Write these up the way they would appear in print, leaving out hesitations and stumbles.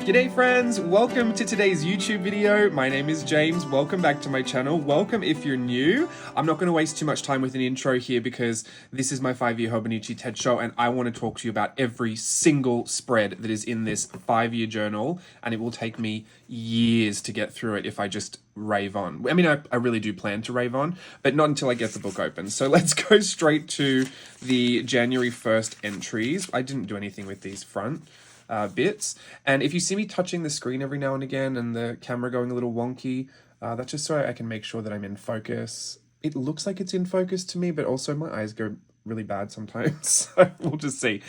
G'day friends, welcome to today's YouTube video. My name is James, welcome back to my channel. Welcome if you're new. I'm not going to waste too much time with an intro here because this is my 5-year Hobonichi TED show and I want to talk to you about every single spread that is in this 5-year journal, and it will take me years to get through it if I just rave on. I mean, I really do plan to rave on, but not until I get the book open. So let's go straight to the January 1st entries. I didn't do anything with these front bits, and if you see me touching the screen every now and again and the camera going a little wonky, that's just so I can make sure that I'm in focus. It looks like it's in focus to me, but also my eyes go really bad sometimes, so we'll just see.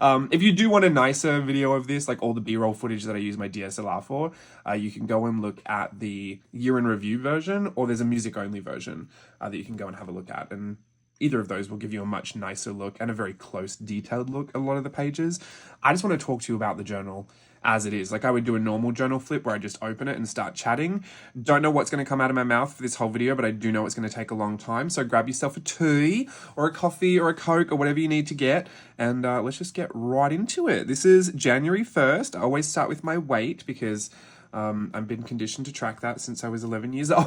If you do want a nicer video of this, like all the b-roll footage that I use my DSLR for, you can go and look at the year in review version, or there's a music only version that you can go and have a look at, and either of those will give you a much nicer look and a very close, detailed look at a lot of the pages. I just want to talk to you about the journal as it is. Like I would do a normal journal flip where I just open it and start chatting. Don't know what's going to come out of my mouth for this whole video, but I do know it's going to take a long time. So grab yourself a tea or a coffee or a Coke or whatever you need to get, and let's just get right into it. This is January 1st. I always start with my weight because I've been conditioned to track that since I was 11 years old.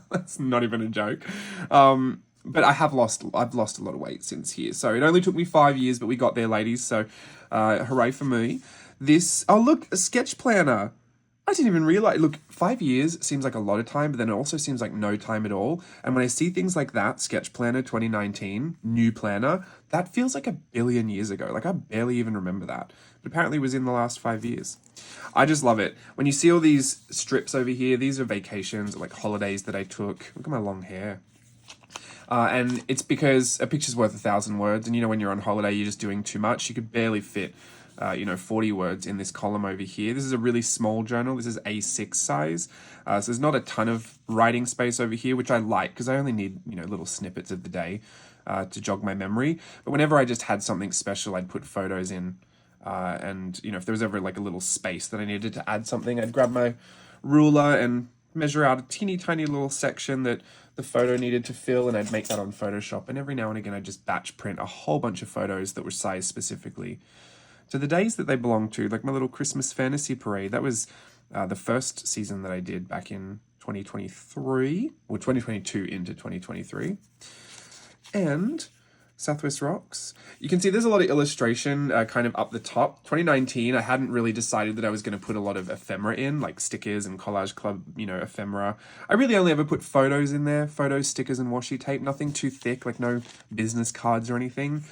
That's not even a joke. But I've lost a lot of weight since here. So it only took me 5 years, but we got there, ladies. So hooray for me. This, oh look, a sketch planner. I didn't even realize, look, 5 years seems like a lot of time, but then it also seems like no time at all. And when I see things like that, sketch planner 2019, new planner, that feels like a billion years ago. Like I barely even remember that. But apparently it was in the last 5 years. I just love it. When you see all these strips over here, these are vacations, like holidays that I took. Look at my long hair. And it's because a picture's worth 1,000 words, and you know when you're on holiday you're just doing too much. You could barely fit 40 words in this column over here. This is a really small journal. This is A6 size, so there's not a ton of writing space over here, which I like because I only need little snippets of the day to jog my memory. But whenever I just had something special, I'd put photos in, and if there was ever like a little space that I needed to add something, I'd grab my ruler and measure out a teeny tiny little section that the photo needed to fill, and I'd make that on Photoshop. And every now and again I'd just batch print a whole bunch of photos that were sized specifically to the days that they belonged to, like my little Christmas fantasy parade. That was the first season that I did back in 2023, or 2022 into 2023. And Southwest Rocks. You can see there's a lot of illustration kind of up the top. 2019, I hadn't really decided that I was going to put a lot of ephemera in, like stickers and Collage Club, ephemera. I really only ever put photos in there, photos, stickers, and washi tape. Nothing too thick, like no business cards or anything,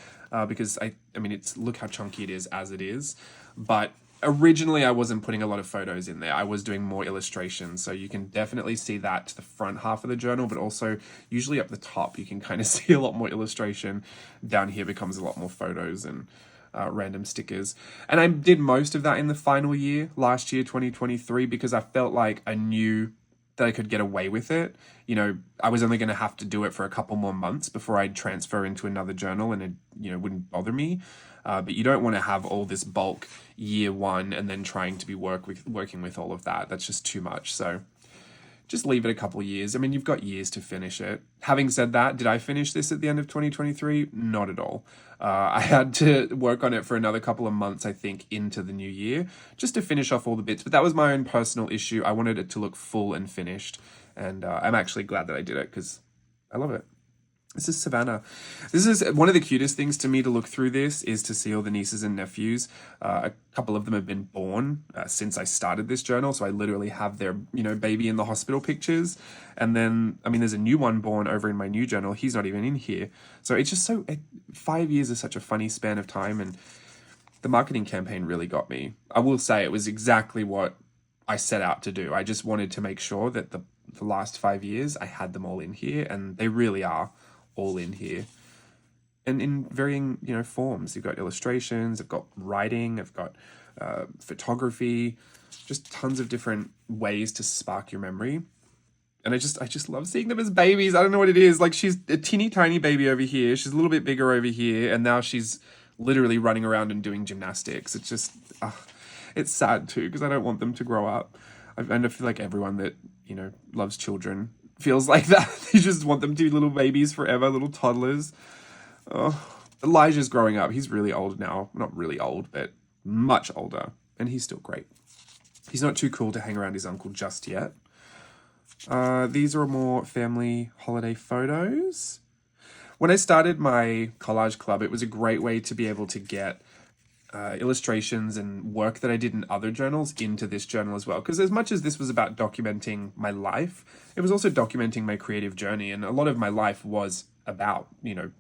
because I mean, look how chunky it is as it is. But originally I wasn't putting a lot of photos in there. I was doing more illustrations. So you can definitely see that to the front half of the journal, but also usually up the top, you can kind of see a lot more illustration. Down here becomes a lot more photos and random stickers. And I did most of that in the final year, last year, 2023, because I felt like I knew that I could get away with it. I was only going to have to do it for a couple more months before I'd transfer into another journal, and it, wouldn't bother me. But you don't want to have all this bulk year one and then trying to be working with all of that. That's just too much. So just leave it a couple of years. I mean, you've got years to finish it. Having said that, did I finish this at the end of 2023? Not at all. I had to work on it for another couple of months, I think, into the new year, just to finish off all the bits. But that was my own personal issue. I wanted it to look full and finished. And I'm actually glad that I did it because I love it. This is Savannah. This is one of the cutest things to me to look through this, is to see all the nieces and nephews. A couple of them have been born since I started this journal. So I literally have their, baby in the hospital pictures. And then, I mean, there's a new one born over in my new journal. He's not even in here. So it's just 5 years is such a funny span of time. And the marketing campaign really got me. I will say it was exactly what I set out to do. I just wanted to make sure that the last 5 years I had them all in here, and they really are all in here, and in varying forms. You've got illustrations, I've got writing, I've got photography, just tons of different ways to spark your memory. And I just love seeing them as babies. I don't know what it is, like she's a teeny tiny baby over here, she's a little bit bigger over here, and now she's literally running around and doing gymnastics. It's just it's sad too, because I don't want them to grow up. And I feel like everyone that loves children feels like that. They just want them to be little babies forever, little toddlers. Oh, Elijah's growing up. He's really old now. Not really old, but much older. And he's still great. He's not too cool to hang around his uncle just yet. These are more family holiday photos. When I started my collage club, it was a great way to be able to get illustrations and work that I did in other journals into this journal as well. Because as much as this was about documenting my life, it was also documenting my creative journey. And a lot of my life was about,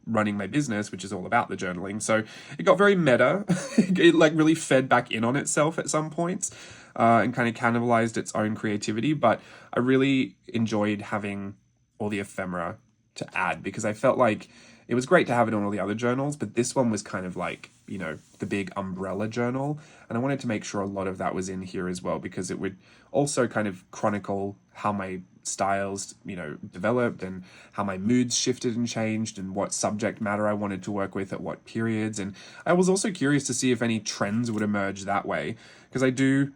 running my business, which is all about the journaling. So it got very meta. It like really fed back in on itself at some points and kind of cannibalized its own creativity. But I really enjoyed having all the ephemera to add because I felt like it was great to have it on all the other journals, but this one was kind of like, the big umbrella journal. And I wanted to make sure a lot of that was in here as well, because it would also kind of chronicle how my styles, developed and how my moods shifted and changed and what subject matter I wanted to work with at what periods. And I was also curious to see if any trends would emerge that way, because I do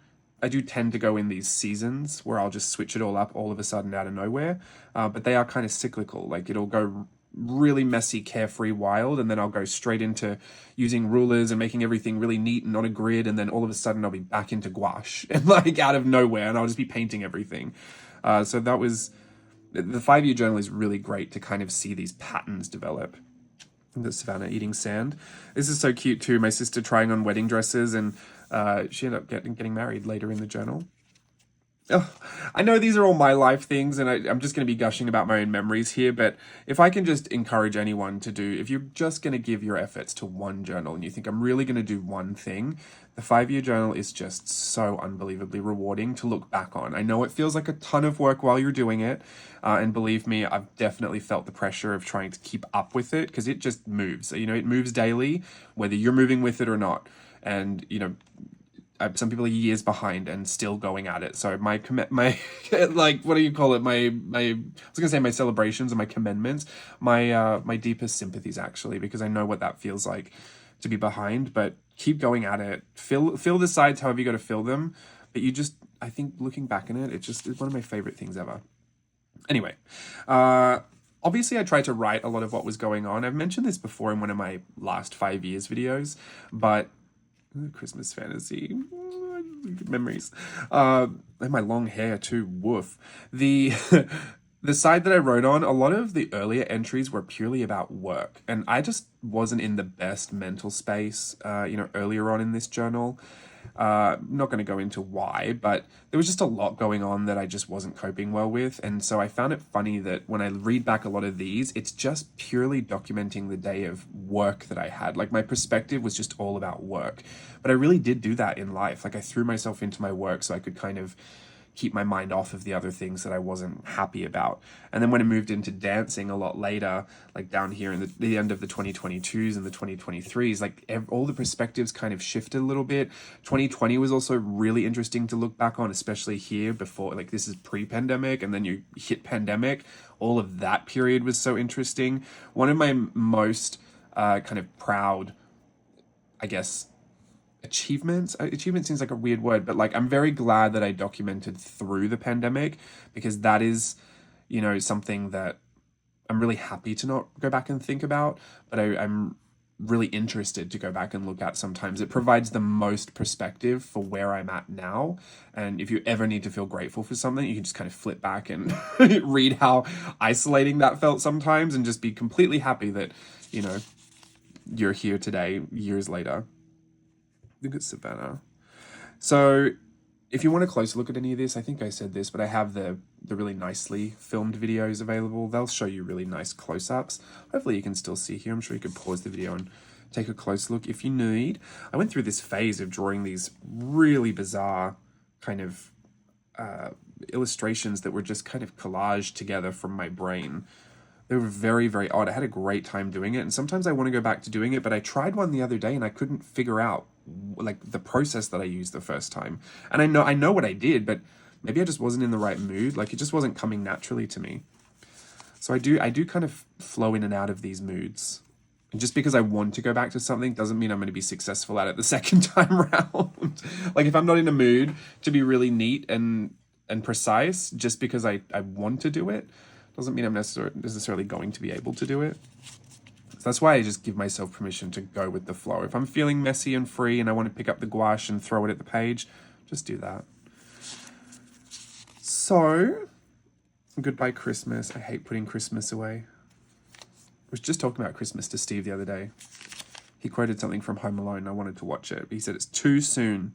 tend to go in these seasons where I'll just switch it all up all of a sudden out of nowhere. But they are kind of cyclical. Like it'll go really messy, carefree, wild, and then I'll go straight into using rulers and making everything really neat and on a grid, and then all of a sudden I'll be back into gouache and like out of nowhere, and I'll just be painting everything. So that was the 5-year journal is really great to kind of see these patterns develop. The Savannah eating sand. This is so cute too. My sister trying on wedding dresses, and she ended up getting married later in the journal. Oh, I know these are all my life things, and I'm just going to be gushing about my own memories here, but if I can just encourage anyone to do, if you're just going to give your efforts to one journal and you think I'm really going to do one thing, the 5-year journal is just so unbelievably rewarding to look back on. I know it feels like a ton of work while you're doing it, and believe me, I've definitely felt the pressure of trying to keep up with it, because it just moves. It moves daily, whether you're moving with it or not. And, some people are years behind and still going at it. So my like, what do you call it? I was gonna say my celebrations and my commendments, my deepest sympathies actually, because I know what that feels like to be behind. But keep going at it. Fill the sides however you got to fill them. But I think looking back on it, it's one of my favorite things ever. Anyway, obviously I tried to write a lot of what was going on. I've mentioned this before in one of my last 5 years videos, but Christmas fantasy, good memories. And my long hair too, woof. The side that I wrote on, a lot of the earlier entries were purely about work, and I just wasn't in the best mental space, earlier on in this journal. I'm not going to go into why, but there was just a lot going on that I just wasn't coping well with. And so I found it funny that when I read back a lot of these, it's just purely documenting the day of work that I had. Like my perspective was just all about work. But I really did do that in life. Like I threw myself into my work so I could kind of keep my mind off of the other things that I wasn't happy about. And then when I moved into dancing a lot later, like down here in the end of the 2022s and the 2023s, like all the perspectives kind of shifted a little bit. 2020 was also really interesting to look back on, especially here before, like this is pre-pandemic, and then you hit pandemic. All of that period was so interesting. One of my most kind of proud, I guess, achievement seems like a weird word, but like I'm very glad that I documented through the pandemic, because that is something that I'm really happy to not go back and think about, but I'm really interested to go back and look at sometimes. It provides the most perspective for where I'm at now, and if you ever need to feel grateful for something, you can just kind of flip back and read how isolating that felt sometimes, and just be completely happy that you're here today years later. Look at Savannah. So if you want a closer look at any of this, I think I said this, but I have the really nicely filmed videos available. They'll show you really nice close-ups. Hopefully you can still see here. I'm sure you could pause the video and take a close look if you need. I went through this phase of drawing these really bizarre kind of illustrations that were just kind of collaged together from my brain. They were very, very odd. I had a great time doing it, and sometimes I want to go back to doing it, but I tried one the other day and I couldn't figure out like the process that I used the first time. And I know what I did, but maybe I just wasn't in the right mood. Like it just wasn't coming naturally to me. So I do kind of flow in and out of these moods. And just because I want to go back to something doesn't mean I'm going to be successful at it the second time around. Like if I'm not in a mood to be really neat and precise, just because I want to do it, doesn't mean I'm necessarily going to be able to do it. So that's why I just give myself permission to go with the flow. If I'm feeling messy and free and I want to pick up the gouache and throw it at the page, just do that. So, goodbye Christmas. I hate putting Christmas away. I was just talking about Christmas to Steve the other day. He quoted something from Home Alone. I wanted to watch it. He said it's too soon.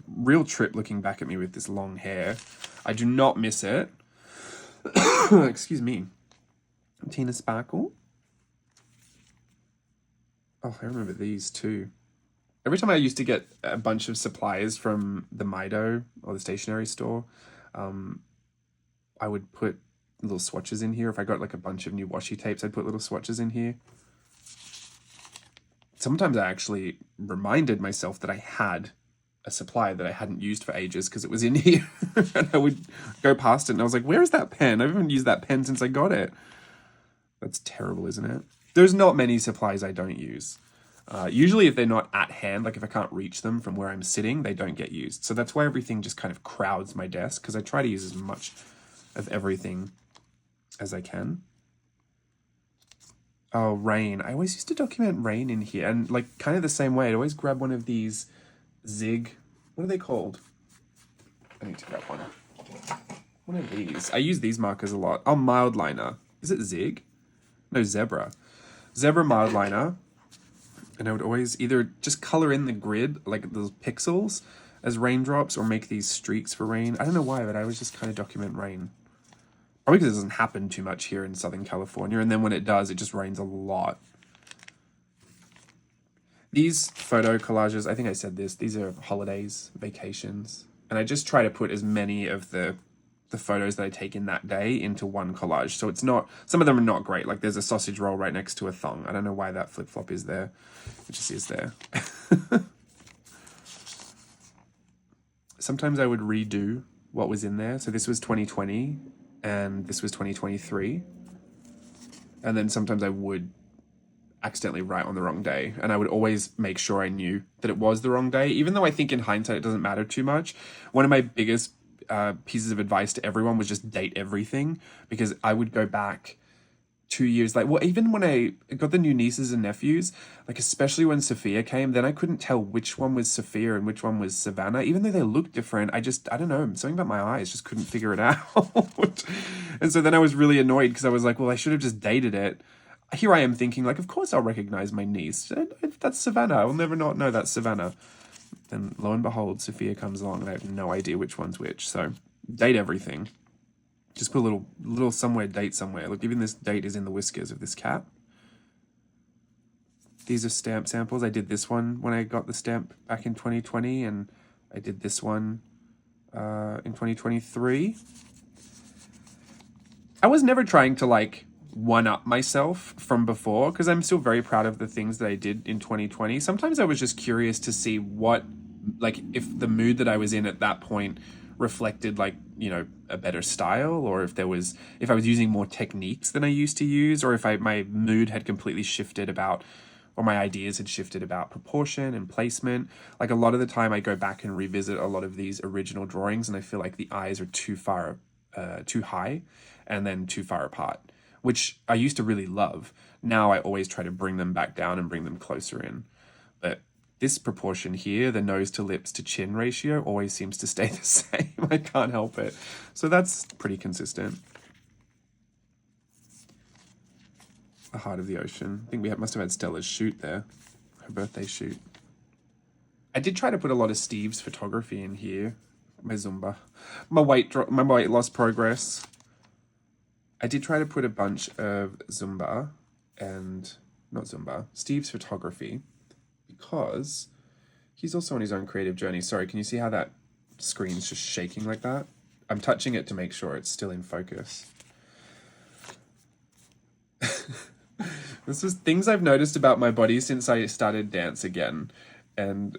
Real trip looking back at me with this long hair. I do not miss it. Excuse me. Tina Sparkle. Oh, I remember these too. Every time I used to get a bunch of supplies from the Mido or the stationery store, I would put little swatches in here. If I got like a bunch of new washi tapes, I'd put little swatches in here. Sometimes I actually reminded myself that I had a supply that I hadn't used for ages because it was in here. And I would go past it and I was like, where is that pen? I haven't used that pen since I got it. That's terrible, isn't it? There's not many supplies I don't use. Usually if they're not at hand, like if I can't reach them from where I'm sitting, they don't get used. So that's why everything just kind of crowds my desk, because I try to use as much of everything as I can. Oh, rain. I always used to document rain in here, and like kind of the same way. I'd always grab one of these Zig, what are they called? I need to grab one. One of these. I use these markers a lot. Oh, mild liner. Is it Zig? No, Zebra. Zebra mild liner. And I would always either just color in the grid, like those pixels, as raindrops, or make these streaks for rain. I don't know why, but I always just kind of document rain. Probably because it doesn't happen too much here in Southern California, and then when it does, it just rains a lot. These photo collages, I think I said this, these are holidays, vacations, and I just try to put as many of the photos that I take in that day into one collage. So it's not, some of them are not great. Like there's a sausage roll right next to a thong. I don't know why that flip-flop is there. It just is there. Sometimes I would redo what was in there. So this was 2020 and this was 2023. And then sometimes I would accidentally write on the wrong day. And I would always make sure I knew that it was the wrong day. Even though I think in hindsight it doesn't matter too much. One of my biggest pieces of advice to everyone was just date everything, because I would go back 2 years, like, well, even when I got the new nieces and nephews, like especially when Sophia came, then I couldn't tell which one was Sophia and which one was Savannah, even though they looked different. I don't know, something about my eyes, just couldn't figure it out. And so then I was really annoyed because I was like, well, I should have just dated it. Here I am thinking like, of course I'll recognize my niece. That's Savannah. I'll never not know that's Savannah. And lo and behold, Sophia comes along and I have no idea which one's which. So date everything. Just put a little somewhere date somewhere. Look, even this date is in the whiskers of this cat. These are stamp samples. I did this one when I got the stamp back in 2020, and I did this one in 2023. I was never trying to like one-up myself from before, because I'm still very proud of the things that I did in 2020. Sometimes I was just curious to see what, like, if the mood that I was in at that point reflected like, you know, a better style, or if I was using more techniques than I used to use, or if my mood had completely shifted about, or my ideas had shifted about proportion and placement. Like a lot of the time I go back and revisit a lot of these original drawings and I feel like the eyes are too high and then too far apart, which I used to really love. Now I always try to bring them back down and bring them closer in. But this proportion here, the nose to lips to chin ratio, always seems to stay the same. I can't help it. So that's pretty consistent. The heart of the ocean. I think we must have had Stella's shoot there. Her birthday shoot. I did try to put a lot of Steve's photography in here. My Zumba. My weight loss progress. I did try to put a bunch of Steve's photography, because he's also on his own creative journey. Sorry, can you see how that screen's just shaking like that? I'm touching it to make sure it's still in focus. This is things I've noticed about my body since I started dance again. And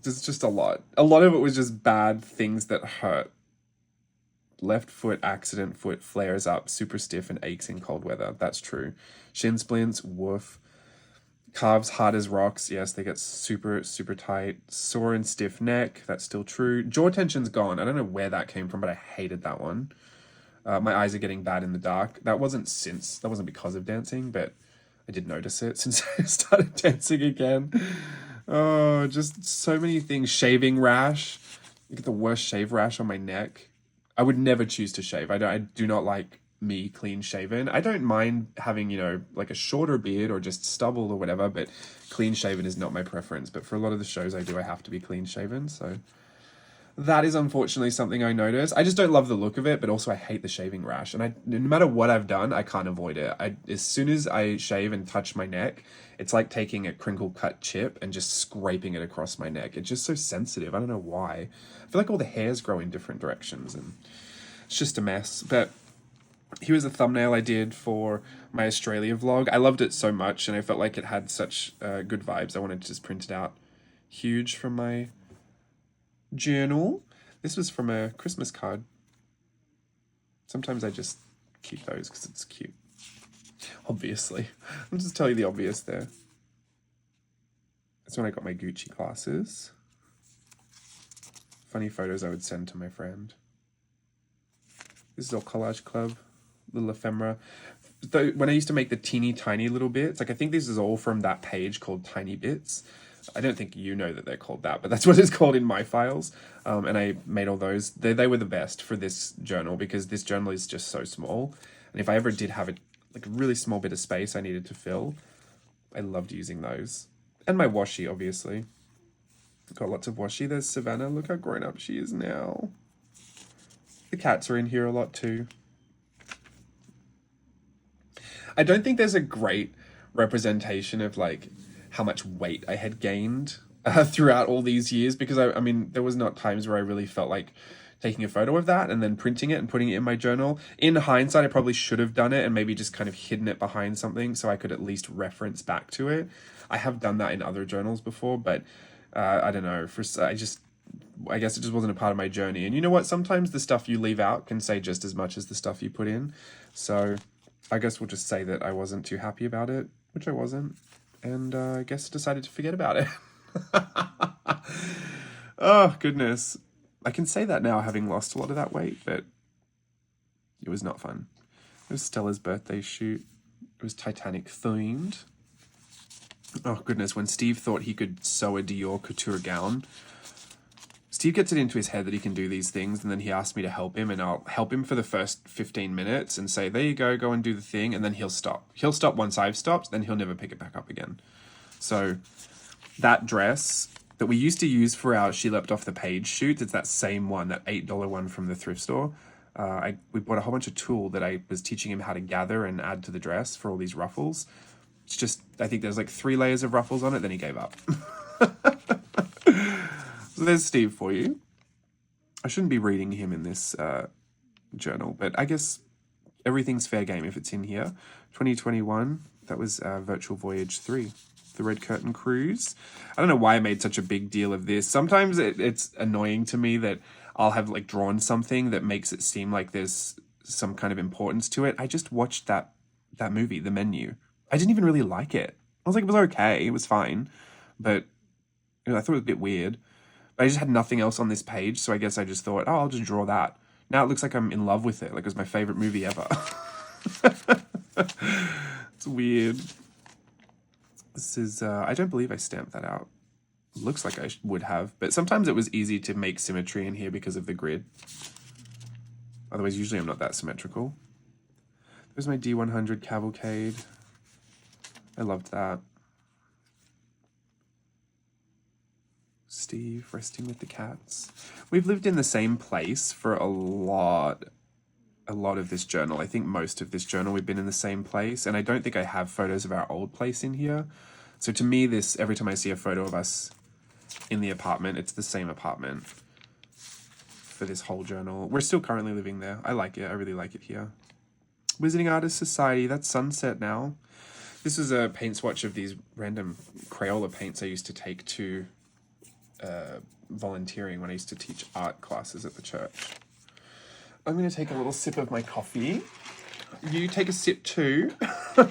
there's just a lot. A lot of it was just bad things that hurt. Left foot, accident foot, flares up, super stiff and aches in cold weather. That's true. Shin splints, woof. Calves hard as rocks. Yes, they get super, super tight. Sore and stiff neck. That's still true. Jaw tension's gone. I don't know where that came from, but I hated that one. My eyes are getting bad in the dark. That wasn't because of dancing, but I did notice it since I started dancing again. Oh, just so many things. Shaving rash. I get the worst shave rash on my neck. I would never choose to shave. I do not like me clean shaven. I don't mind having, you know, like a shorter beard or just stubble or whatever, but clean shaven is not my preference. But for a lot of the shows I do, I have to be clean shaven. So that is unfortunately something I notice. I just don't love the look of it, but also I hate the shaving rash. And no matter what I've done, I can't avoid it. As soon as I shave and touch my neck, it's like taking a crinkle cut chip and just scraping it across my neck. It's just so sensitive. I don't know why. I feel like all the hairs grow in different directions and it's just a mess. But here was a thumbnail I did for my Australia vlog. I loved it so much and I felt like it had such good vibes. I wanted to just print it out huge from my journal. This was from a Christmas card. Sometimes I just keep those because it's cute. Obviously. I'll just tell you the obvious there. That's when I got my Gucci glasses. Funny photos I would send to my friend. This is all Collage Club, little ephemera. Though when I used to make the teeny tiny little bits, like I think this is all from that page called Tiny Bits. I don't think you know that they're called that, but that's what it's called in my files. And I made all those. They were the best for this journal because this journal is just so small. And if I ever did have a really small bit of space I needed to fill, I loved using those. And my washi, obviously. Got lots of washi. There's Savannah. Look how grown up she is now. The cats are in here a lot too. I don't think there's a great representation of like how much weight I had gained throughout all these years because I mean, there was not times where I really felt like taking a photo of that and then printing it and putting it in my journal. In hindsight, I probably should have done it and maybe just kind of hidden it behind something so I could at least reference back to it. I have done that in other journals before, but I don't know. I guess it just wasn't a part of my journey. And you know what? Sometimes the stuff you leave out can say just as much as the stuff you put in. So I guess we'll just say that I wasn't too happy about it, which I wasn't. And I guess decided to forget about it. Oh, goodness. I can say that now having lost a lot of that weight, but it was not fun. It was Stella's birthday shoot. It was Titanic themed. Oh, goodness. When Steve thought he could sew a Dior couture gown, Steve gets it into his head that he can do these things, and then he asked me to help him, and I'll help him for the first 15 minutes and say, there you go and do the thing, and then he'll stop. He'll stop once I've stopped, then he'll never pick it back up again. So that dress that we used to use for our She Leapt Off the Page shoots, it's that same one, that $8 one from the thrift store. We bought a whole bunch of tulle that I was teaching him how to gather and add to the dress for all these ruffles. It's just, I think there's like 3 layers of ruffles on it, then he gave up. So there's Steve for you. I shouldn't be reading him in this journal, but I guess everything's fair game if it's in here. 2021, that was Virtual Voyage 3, the Red Curtain Cruise. I don't know why I made such a big deal of this. Sometimes it's annoying to me that I'll have like drawn something that makes it seem like there's some kind of importance to it. I just watched that movie, The Menu. I didn't even really like it. I was like, it was okay, it was fine, but you know, I thought it was a bit weird. But I just had nothing else on this page, so I guess I just thought, oh, I'll just draw that. Now it looks like I'm in love with it, like it was my favorite movie ever. It's weird. This is, I don't believe I stamped that out. Looks like I would have, but sometimes it was easy to make symmetry in here because of the grid. Otherwise, usually I'm not that symmetrical. There's my D100 Cavalcade. I loved that. Steve resting with the cats. We've lived in the same place for a lot of this journal. I think most of this journal we've been in the same place, and I don't think I have photos of our old place in here. So to me, this, every time I see a photo of us in the apartment, it's the same apartment for this whole journal. We're still currently living there. I like it. I really like it here. Wizarding Artists Society. That's sunset now. This is a paint swatch of these random Crayola paints I used to take to volunteering when I used to teach art classes at the church. I'm going to take a little sip of my coffee. You take a sip too. We'll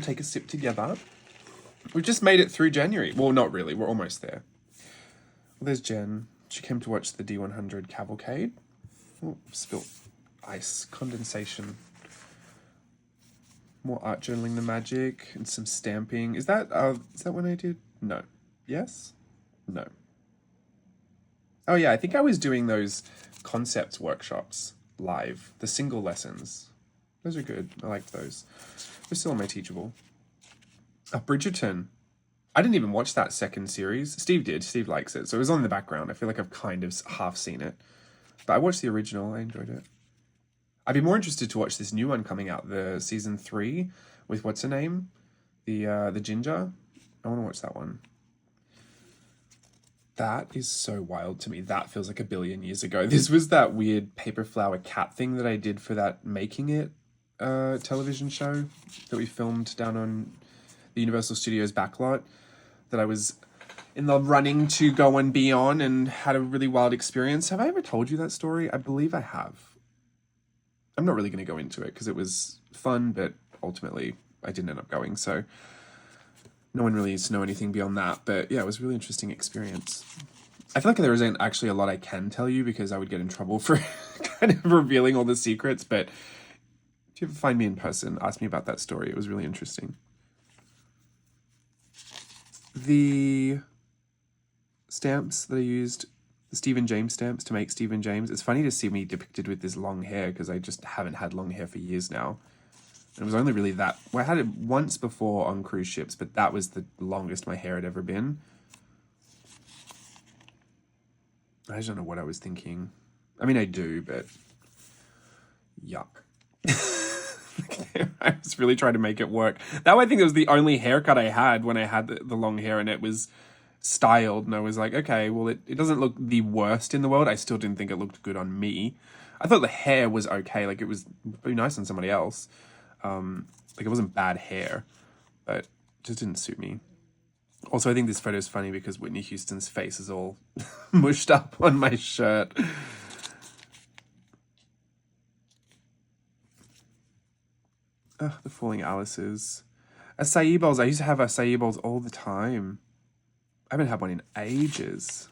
take a sip together. We've just made it through January. Well, not really. We're almost there. Well, there's Jen. She came to watch the D100 Cavalcade. Oh, spilt ice. Condensation. More art journaling the magic and some stamping. Is that when I did? No. Yes? No. Oh yeah, I think I was doing those concepts workshops live, the single lessons. Those are good. I liked those. They're still on my Teachable. Oh, Bridgerton. I didn't even watch that second series. Steve did. Steve likes it. So it was on in the background. I feel like I've kind of half seen it. But I watched the original. I enjoyed it. I'd be more interested to watch this new one coming out, the season 3 with what's her name? The ginger. I want to watch that one. That is so wild to me. That feels like a billion years ago. This was that weird paper flower cat thing that I did for that Making It television show that we filmed down on the Universal Studios backlot that I was in the running to go and be on and had a really wild experience. Have I ever told you that story? I believe I have. I'm not really going to go into it because it was fun, but ultimately I didn't end up going. So no one really needs to know anything beyond that. But yeah, it was a really interesting experience. I feel like there isn't actually a lot I can tell you because I would get in trouble for kind of revealing all the secrets. But if you ever find me in person, ask me about that story. It was really interesting. The stamps that I used, the Stephen James stamps to make Stephen James. It's funny to see me depicted with this long hair because I just haven't had long hair for years now. It was only really that. Well, I had it once before on cruise ships, but that was the longest my hair had ever been. I just don't know what I was thinking. I mean, I do, but yuck. I was really trying to make it work. That I think it was the only haircut I had when I had the long hair, and it was styled, and I was like, okay, well, it doesn't look the worst in the world. I still didn't think it looked good on me. I thought the hair was okay. Like, it was pretty nice on somebody else. Like, it wasn't bad hair, but it just didn't suit me. Also, I think this photo is funny because Whitney Houston's face is all mushed up on my shirt. The Falling Alice's. Acai bowls. I used to have acai bowls all the time. I haven't had one in ages.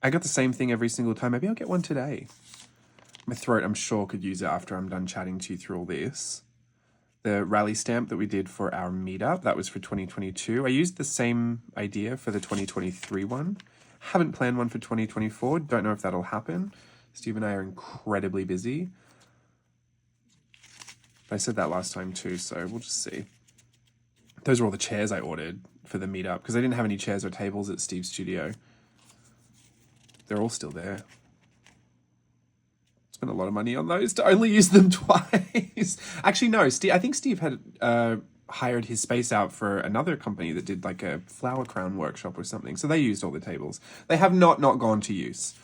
I got the same thing every single time. Maybe I'll get one today. My throat, I'm sure, could use it after I'm done chatting to you through all this. The rally stamp that we did for our meetup, that was for 2022. I used the same idea for the 2023 one. Haven't planned one for 2024. Don't know if that'll happen. Steve and I are incredibly busy. I said that last time too, so we'll just see. Those are all the chairs I ordered for the meetup because I didn't have any chairs or tables at Steve's studio. They're all still there. Spent a lot of money on those to only use them twice. Actually, no, I think Steve had hired his space out for another company that did like a flower crown workshop or something. So they used all the tables. They have not gone to use.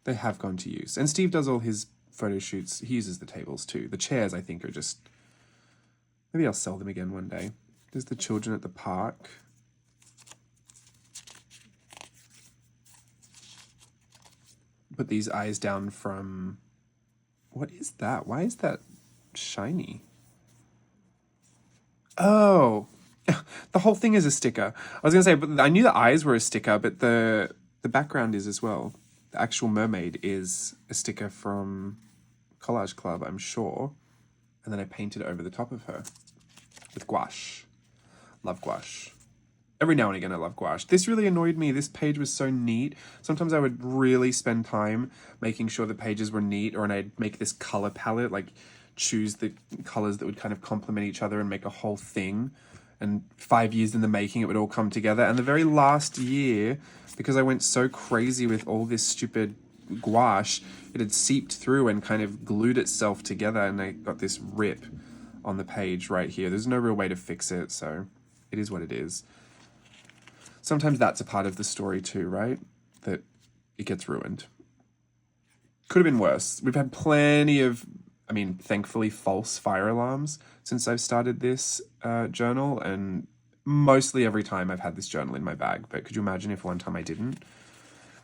They have gone to use. And Steve does all his photo shoots. He uses the tables too. The chairs, I think, are just... Maybe I'll sell them again one day. There's the children at the park. Put these eyes down from... What is that? Why is that shiny? Oh, the whole thing is a sticker. I was going to say, but I knew the eyes were a sticker, but the background is as well. The actual mermaid is a sticker from Collage Club, I'm sure. And then I painted over the top of her with gouache. Love gouache. Every now and again, I love gouache. This really annoyed me. This page was so neat. Sometimes I would really spend time making sure the pages were neat, or I'd make this color palette, like choose the colors that would kind of complement each other and make a whole thing. And 5 years in the making, it would all come together. And the very last year, because I went so crazy with all this stupid gouache, it had seeped through and kind of glued itself together, and I got this rip on the page right here. There's no real way to fix it, so it is what it is. Sometimes that's a part of the story too, right? That it gets ruined. Could have been worse. We've had plenty of, I mean, thankfully, false fire alarms since I've started this journal, and mostly every time I've had this journal in my bag. But could you imagine if one time I didn't?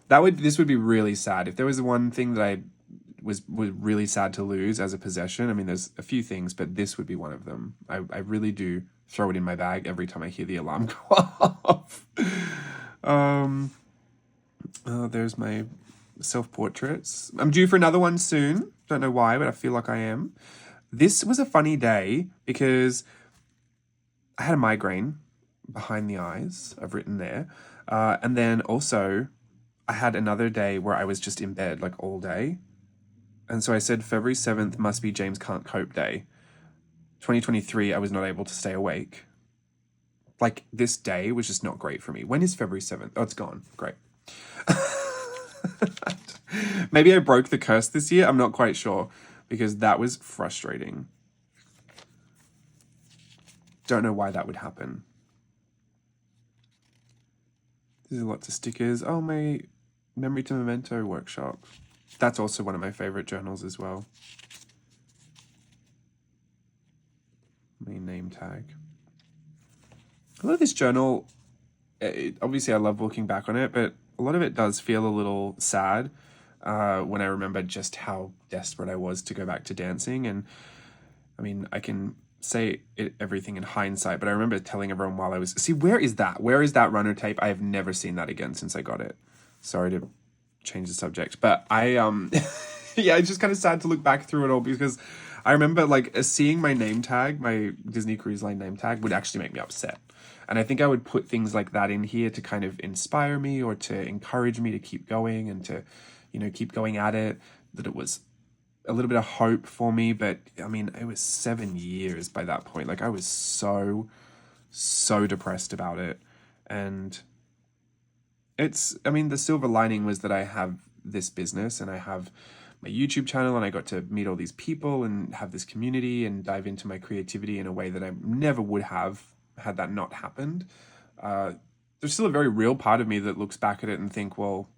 This would be really sad. If there was one thing that I was really sad to lose as a possession, I mean, there's a few things, but this would be one of them. I really do throw it in my bag every time I hear the alarm go off. There's my self-portraits. I'm due for another one soon. Don't know why, but I feel like I am. This was a funny day because I had a migraine behind the eyes. I've written there. And then also I had another day where I was just in bed like all day. And so I said February 7th must be James Can't Cope Day. 2023, I was not able to stay awake. Like, this day was just not great for me. When is February 7th? Oh, it's gone. Great. Maybe I broke the curse this year. I'm not quite sure because that was frustrating. Don't know why that would happen. There's lots of stickers. Oh, my Memory to Memento workshop. That's also one of my favorite journals as well. My name tag. A lot of this journal, obviously I love looking back on it, but a lot of it does feel a little sad when I remember just how desperate I was to go back to dancing. And I mean, I can say everything in hindsight, but I remember telling everyone while I was... See, where is that? Where is that runner tape? I have never seen that again since I got it. Sorry to change the subject, but I, yeah, it's just kind of sad to look back through it all because I remember like seeing my name tag, my Disney Cruise Line name tag would actually make me upset. And I think I would put things like that in here to kind of inspire me or to encourage me to keep going and to, you know, keep going at it, that it was a little bit of hope for me. But I mean, it was 7 years by that point. Like I was so depressed about it. And it's, I mean, the silver lining was that I have this business and I have my YouTube channel and I got to meet all these people and have this community and dive into my creativity in a way that I never would have had that not happened. There's still a very real part of me that looks back at it and think, well,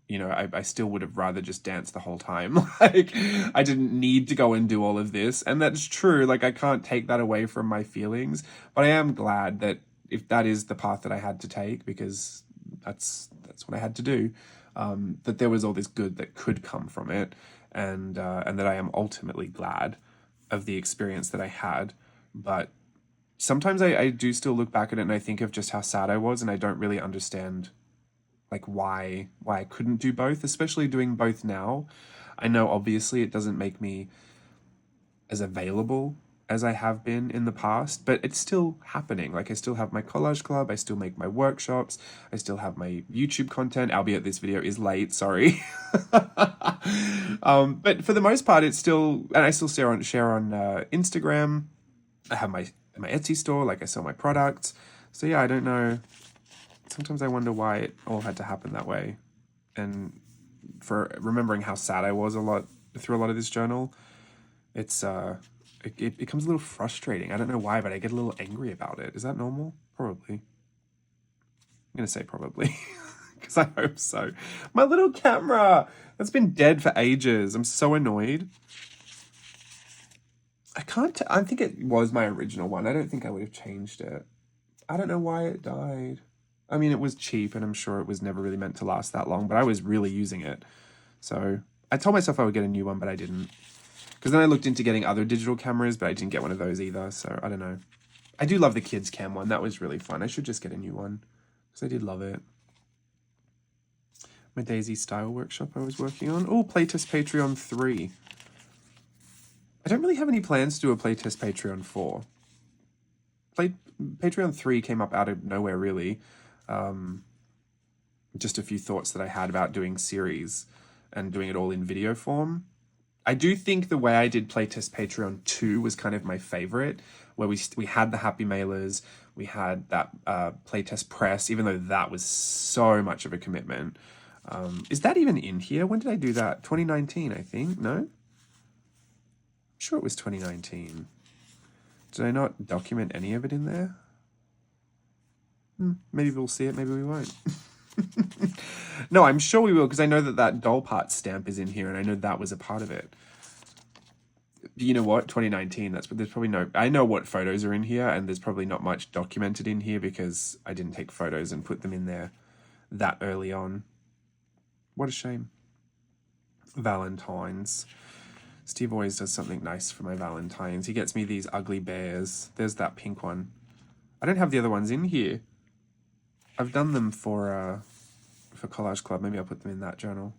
you know, I still would have rather just danced the whole time. Like, I didn't need to go and do all of this. And that's true. Like, I can't take that away from my feelings. But I am glad that if that is the path that I had to take, because that's what I had to do, that there was all this good that could come from it. And that I am ultimately glad of the experience that I had. But sometimes I do still look back at it and I think of just how sad I was, and I don't really understand like why I couldn't do both, especially doing both now. I know obviously it doesn't make me as available as I have been in the past, but it's still happening. Like I still have my collage club, I still make my workshops, I still have my YouTube content, albeit this video is late, sorry. But for the most part, it's still, and I still share on Instagram. I have my Etsy store, like I sell my products. So yeah, I don't know. Sometimes I wonder why it all had to happen that way. And for remembering how sad I was through a lot of this journal, it's it becomes a little frustrating. I don't know why, but I get a little angry about it. Is that normal? Probably. I'm gonna say probably. Because I hope so. My little camera! That's been dead for ages. I'm so annoyed. I think it was my original one. I don't think I would have changed it. I don't know why it died. I mean, it was cheap and I'm sure it was never really meant to last that long, but I was really using it. So I told myself I would get a new one, but I didn't. Because then I looked into getting other digital cameras, but I didn't get one of those either. So I don't know. I do love the kids cam one. That was really fun. I should just get a new one because I did love it. My Daisy style workshop I was working on. Oh, playtest Patreon 3. I don't really have any plans to do a playtest Patreon 4. Patreon 3 came up out of nowhere, really. Just a few thoughts that I had about doing series and doing it all in video form. I do think the way I did playtest Patreon 2 was kind of my favorite, where we had the happy mailers, we had that playtest press, even though that was so much of a commitment. Is that even in here? When did I do that? 2019, I think. No? I'm sure it was 2019. Did I not document any of it in there? Maybe we'll see it, maybe we won't. No, I'm sure we will, because I know that doll part stamp is in here, and I know that was a part of it. You know what? 2019, there's probably no... I know what photos are in here, and there's probably not much documented in here, because I didn't take photos and put them in there that early on. What a shame. Valentine's. Steve always does something nice for my Valentines. He gets me these ugly bears. There's that pink one. I don't have the other ones in here. I've done them for Collage Club. Maybe I'll put them in that journal.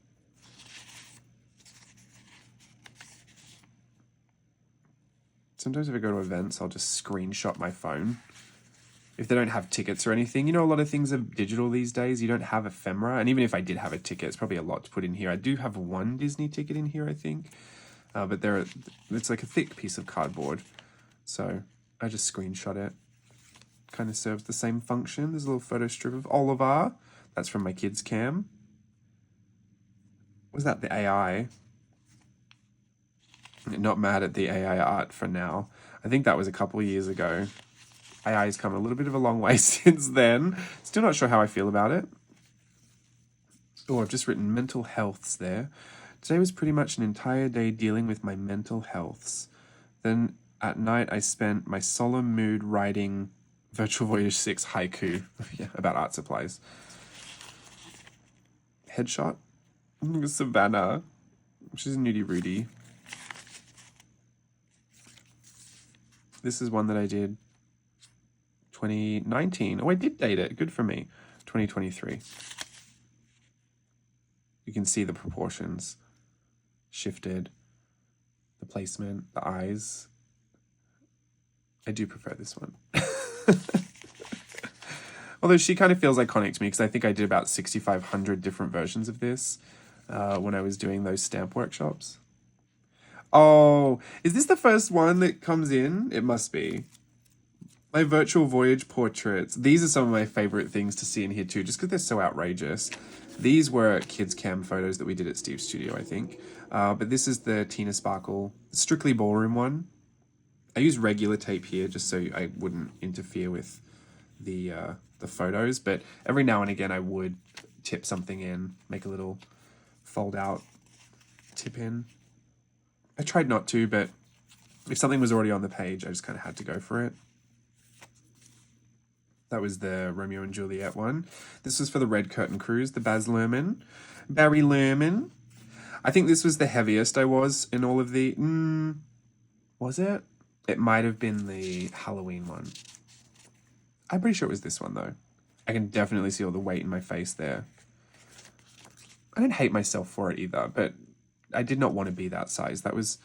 Sometimes if I go to events, I'll just screenshot my phone if they don't have tickets or anything. You know, a lot of things are digital these days. You don't have ephemera. And even if I did have a ticket, it's probably a lot to put in here. I do have one Disney ticket in here, I think. But it's like a thick piece of cardboard. So I just screenshot it. Kind of serves the same function. There's a little photo strip of Oliver. That's from my kids' cam. Was that the AI? Not mad at the AI art for now. I think that was a couple of years ago. AI has come a little bit of a long way since then. Still not sure how I feel about it. Oh, I've just written mental healths there. Today was pretty much an entire day dealing with my mental healths. Then at night I spent my solemn mood writing Virtual Voyage 6 haiku. Yeah, about art supplies. Headshot. Savannah. She's a nudie Rudy. This is one that I did 2019. Oh, I did date it. Good for me. 2023. You can see the proportions shifted, the placement, the eyes. I do prefer this one. Although she kind of feels iconic to me because I think I did about 6,500 different versions of this when I was doing those stamp workshops. Oh, is this the first one that comes in? It must be. My virtual voyage portraits. These are some of my favorite things to see in here too, just because they're so outrageous. These were kids' cam photos that we did at Steve's studio, I think. But this is the Tina Sparkle Strictly Ballroom one. I use regular tape here just so I wouldn't interfere with the photos. But every now and again, I would tip something in, make a little fold out tip in. I tried not to, but if something was already on the page, I just kind of had to go for it. That was the Romeo and Juliet one. This was for the Red Curtain Cruise, the Baz Luhrmann. Barry Luhrmann. I think this was the heaviest I was in all of the... was it? It might have been the Halloween one. I'm pretty sure it was this one, though. I can definitely see all the weight in my face there. I don't hate myself for it either, but I did not want to be that size. That was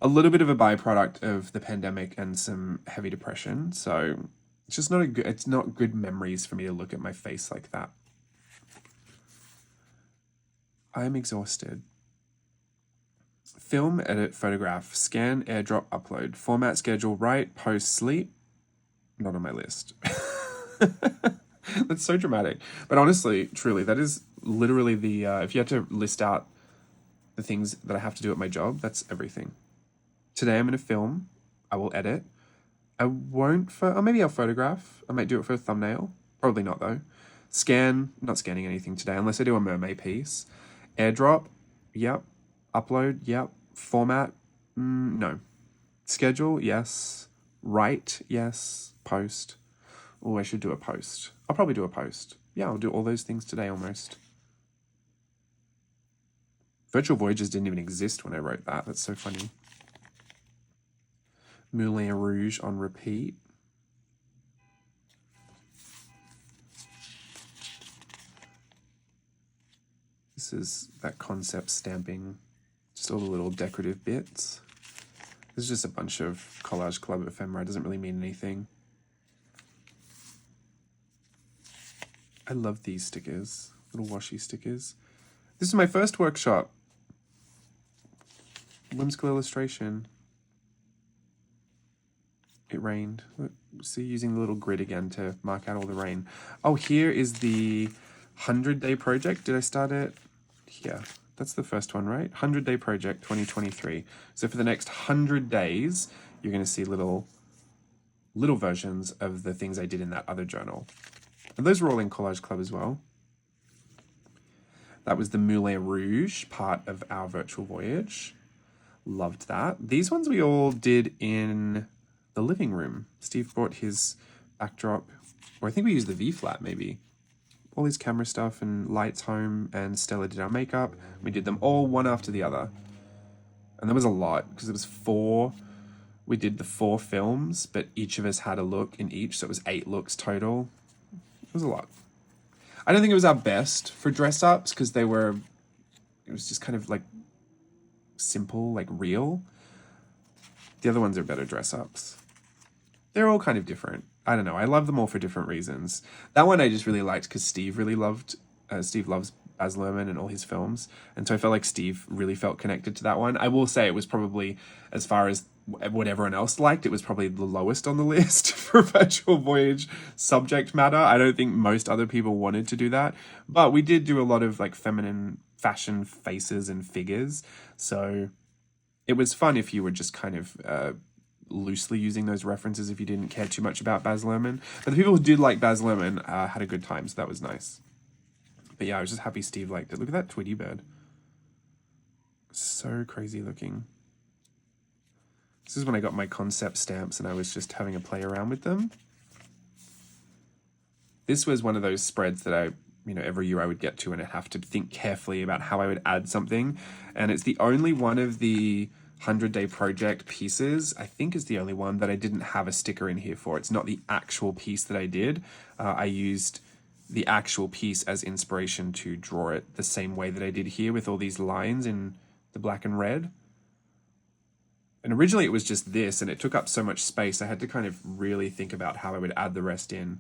a little bit of a byproduct of the pandemic and some heavy depression, so... It's just not it's not good memories for me to look at my face like that. I'm exhausted. Film, edit, photograph, scan, airdrop, upload. Format, schedule, write, post, sleep. Not on my list. That's so dramatic. But honestly, truly, that is literally the, if you had to list out the things that I have to do at my job, that's everything. Today I'm going to film. I will edit. I won't, or maybe I'll photograph. I might do it for a thumbnail. Probably not though. Scan, not scanning anything today unless I do a mermaid piece. Airdrop, yep. Upload, yep. Format, no. Schedule, yes. Write, yes. Post. Oh, I should do a post. I'll probably do a post. Yeah, I'll do all those things today almost. Virtual Voyages didn't even exist when I wrote that. That's so funny. Moulin Rouge on repeat. This is that concept stamping, just all the little decorative bits. This is just a bunch of Collage Club ephemera. It doesn't really mean anything. I love these stickers, little washi stickers. This is my first workshop. Whimsical illustration. It rained. Look, see, using the little grid again to mark out all the rain. Oh, here is the 100-day project. Did I start it? Here. That's the first one, right? 100-day project 2023. So for the next 100 days, you're going to see little versions of the things I did in that other journal. And those were all in Collage Club as well. That was the Moulin Rouge part of our virtual voyage. Loved that. These ones we all did in the living room. Steve brought his backdrop, or I think we used the V-flat maybe. All his camera stuff and lights home, and Stella did our makeup. We did them all one after the other. And there was a lot, because it was 4. We did the 4 films, but each of us had a look in each, so it was 8 looks total. It was a lot. I don't think it was our best for dress-ups, because it was just kind of like simple, like real. The other ones are better dress-ups. They're all kind of different. I don't know. I love them all for different reasons. That one I just really liked because Steve loves Baz Luhrmann and all his films. And so I felt like Steve really felt connected to that one. I will say it was probably, as far as what everyone else liked, it was probably the lowest on the list for Virtual Voyage subject matter. I don't think most other people wanted to do that. But we did do a lot of like feminine fashion faces and figures. So it was fun if you were just kind of loosely using those references if you didn't care too much about Baz Luhrmann. But the people who did like Baz Luhrmann had a good time, so that was nice. But yeah, I was just happy Steve liked it. Look at that Tweety bird. So crazy looking. This is when I got my concept stamps and I was just having a play around with them. This was one of those spreads that every year I would get to and I'd have to think carefully about how I would add something. And it's the only one of the 100-day project pieces, I think is the only one that I didn't have a sticker in here for. It's not the actual piece that I did. I used the actual piece as inspiration to draw it the same way that I did here with all these lines in the black and red. And originally it was just this and it took up so much space I had to kind of really think about how I would add the rest in.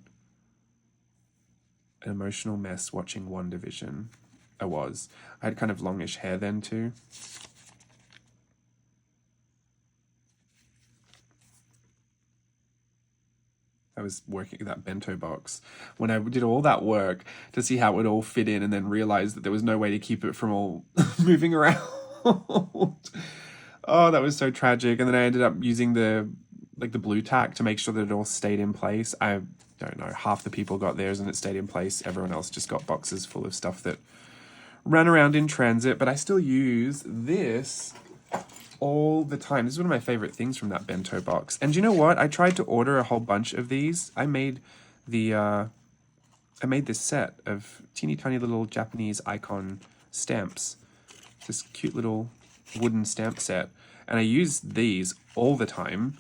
An emotional mess watching WandaVision. I had kind of longish hair then too. I was working at that bento box when I did all that work to see how it would all fit in and then realized that there was no way to keep it from all moving around. Oh, that was so tragic. And then I ended up using the blue tack to make sure that it all stayed in place. I don't know, half the people got theirs and it stayed in place. Everyone else just got boxes full of stuff that ran around in transit, but I still use this all the time. This is one of my favorite things from that bento box. And you know what? I tried to order a whole bunch of these. I made this set of teeny tiny little Japanese icon stamps. This cute little wooden stamp set. And I use these all the time.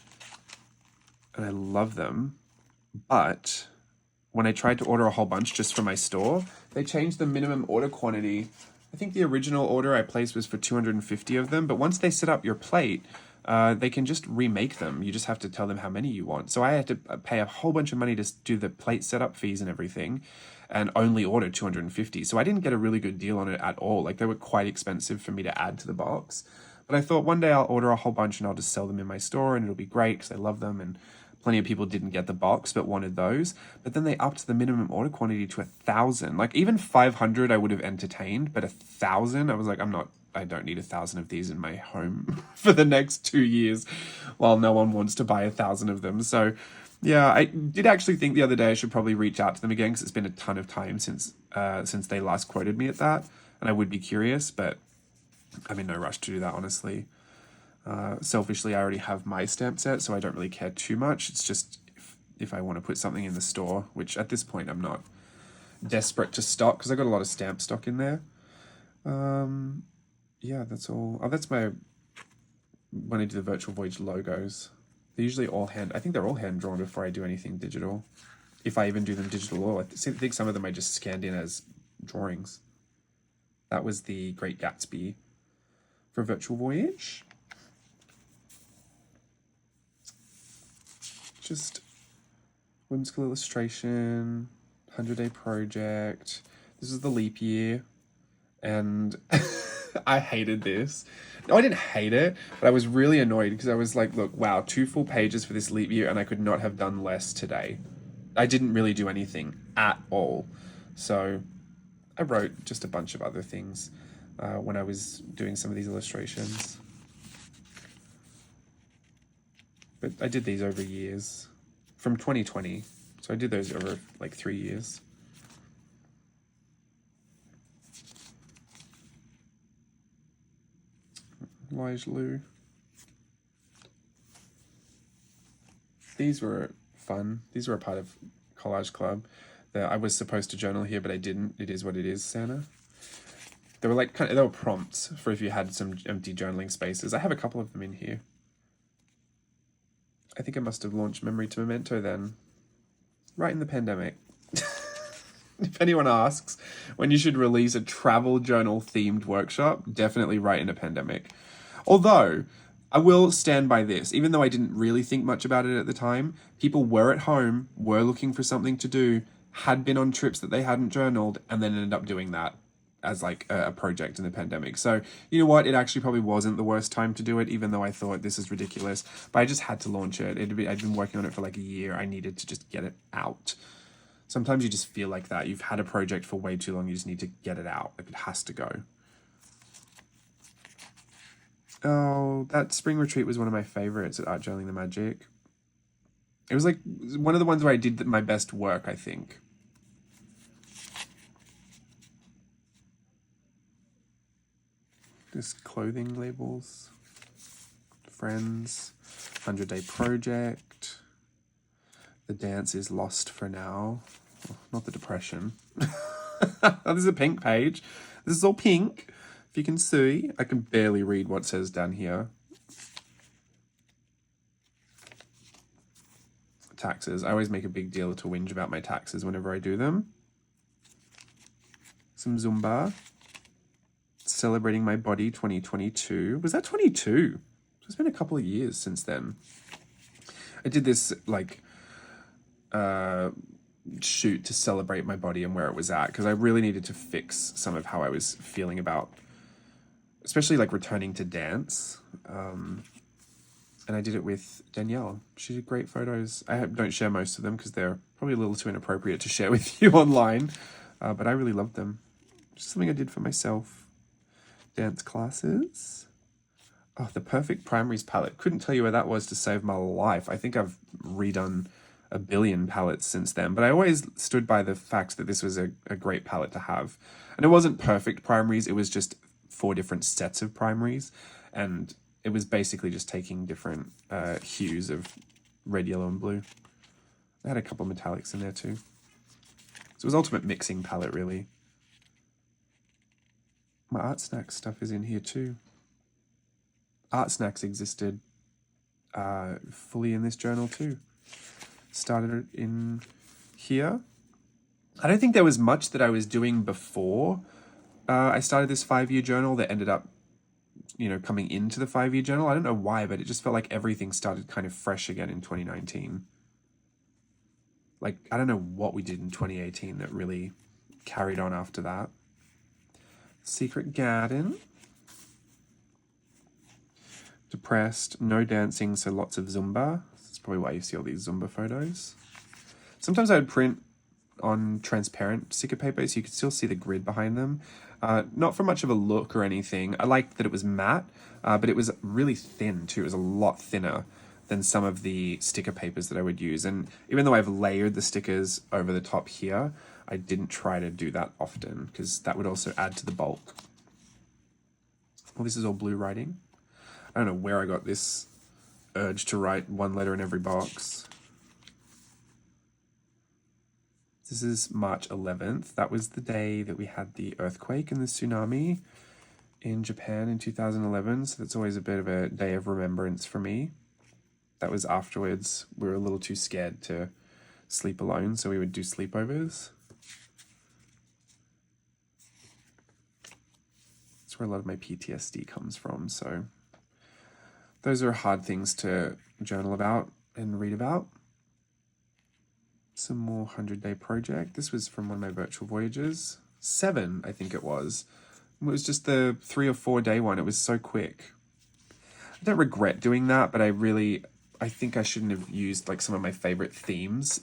And I love them. But when I tried to order a whole bunch just from my store, they changed the minimum order quantity. I think the original order I placed was for 250 of them, but once they set up your plate, they can just remake them. You just have to tell them how many you want. So I had to pay a whole bunch of money to do the plate setup fees and everything, and only ordered 250. So I didn't get a really good deal on it at all. Like, they were quite expensive for me to add to the box. But I thought one day I'll order a whole bunch and I'll just sell them in my store and it'll be great because I love them, and plenty of people didn't get the box but wanted those. But then they upped the minimum order quantity to 1,000. Like, even 500 I would have entertained, but 1,000, I was like, I don't need 1,000 of these in my home for the next 2 years while no one wants to buy 1,000 of them. So yeah, I did actually think the other day I should probably reach out to them again because it's been a ton of time since they last quoted me at that, and I would be curious, but I'm in no rush to do that, honestly. Selfishly, I already have my stamp set, so I don't really care too much. It's just if I want to put something in the store, which at this point I'm not desperate to stock because I got a lot of stamp stock in there. Yeah, that's all. Oh, that's when I do the Virtual Voyage logos. They're usually I think they're all hand drawn before I do anything digital. If I even do them digital at all. I think some of them I just scanned in as drawings. That was the Great Gatsby for Virtual Voyage. Just whimsical illustration, 100-day project. This is the leap year, and I hated this. No, I didn't hate it, but I was really annoyed because I was like, look, wow, 2 full pages for this leap year, and I could not have done less today. I didn't really do anything at all. So I wrote just a bunch of other things when I was doing some of these illustrations. But I did these over years, from 2020. So I did those over like 3 years. Lige Lou. These were fun. These were a part of Collage Club. I was supposed to journal here, but I didn't. It is what it is, Santa. They were like they were prompts for if you had some empty journaling spaces. I have a couple of them in here. I think I must have launched Memory to Memento then, right in the pandemic. If anyone asks when you should release a travel journal themed workshop, definitely right in a pandemic. Although I will stand by this. Even though I didn't really think much about it at the time, people were at home, were looking for something to do, had been on trips that they hadn't journaled, and then ended up doing that as like a project in the pandemic. So you know what? It actually probably wasn't the worst time to do it, even though I thought this is ridiculous. But I just had to launch it. I'd been working on it for like a year. I needed to just get it out. Sometimes you just feel like that. You've had a project for way too long. You just need to get it out. Like it has to go. Oh, that spring retreat was one of my favorites at Art Journaling the Magic. It was like one of the ones where I did my best work, I think. This clothing labels. Friends. 100-day project. The dance is lost for now. Oh, not the depression. Oh, this is a pink page. This is all pink. If you can see, I can barely read what says down here. Taxes. I always make a big deal to whinge about my taxes whenever I do them. Some Zumba. Celebrating my body 2022. Was that 22? It's been a couple of years since then. I did this like shoot to celebrate my body and where it was at, because I really needed to fix some of how I was feeling about, especially like returning to dance. And I did it with Danielle. She did great photos. I don't share most of them because they're probably a little too inappropriate to share with you online, but I really loved them. Just something I did for myself. Dance classes. Oh, the Perfect Primaries palette. Couldn't tell you where that was to save my life. I think I've redone a billion palettes since then, but I always stood by the fact that this was a great palette to have. And it wasn't perfect primaries, it was just 4 different sets of primaries, and it was basically just taking different hues of red, yellow, and blue. I had a couple of metallics in there too. So it was ultimate mixing palette, really. My Art Snacks stuff is in here too. Art Snacks existed fully in this journal too. Started it in here. I don't think there was much that I was doing before I started this 5-year journal that ended up, you know, coming into the 5-year journal. I don't know why, but it just felt like everything started kind of fresh again in 2019. Like, I don't know what we did in 2018 that really carried on after that. Secret Garden. Depressed, no dancing, so lots of Zumba. That's probably why you see all these Zumba photos. Sometimes I would print on transparent sticker paper so you could still see the grid behind them. Not for much of a look or anything. I liked that it was matte, but it was really thin too. It was a lot thinner than some of the sticker papers that I would use. And even though I've layered the stickers over the top here, I didn't try to do that often because that would also add to the bulk. Well, this is all blue writing. I don't know where I got this urge to write 1 letter in every box. This is March 11th. That was the day that we had the earthquake and the tsunami in Japan in 2011. So that's always a bit of a day of remembrance for me. That was afterwards. We were a little too scared to sleep alone, so we would do sleepovers. That's where a lot of my PTSD comes from. So those are hard things to journal about and read about. Some more 100-day project. This was from one of my virtual voyages. 7, I think it was. It was just the 3 or 4 day one. It was so quick. I don't regret doing that, but I think I shouldn't have used like some of my favorite themes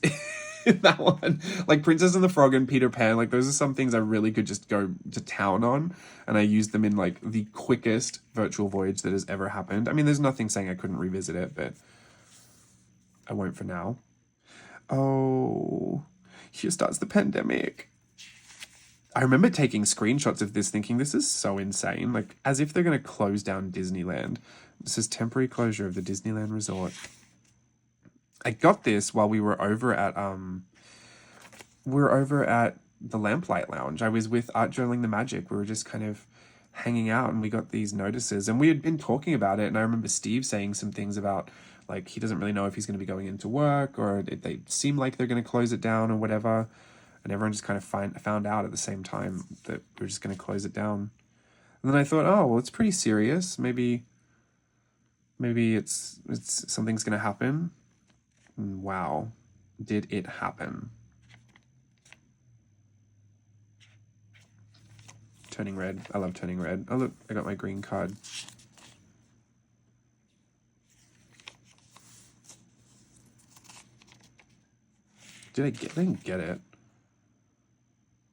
in that one. Like Princess and the Frog and Peter Pan. Like those are some things I really could just go to town on. And I used them in like the quickest virtual voyage that has ever happened. I mean, there's nothing saying I couldn't revisit it, but I won't for now. Oh, here starts the pandemic. I remember taking screenshots of this thinking, this is so insane. Like, as if they're going to close down Disneyland. This is temporary closure of the Disneyland Resort. I got this while we were over at the Lamplight Lounge. I was with Art Journaling the Magic. We were just kind of hanging out and we got these notices and we had been talking about it. And I remember Steve saying some things about like, he doesn't really know if he's going to be going into work or if they seem like they're going to close it down or whatever. And everyone just kind of found out at the same time that we're just going to close it down. And then I thought, oh, well, it's pretty serious. Maybe Maybe it's something's gonna happen. Wow, did it happen? Turning red. I love turning red. Oh look, I got my green card. I didn't get it.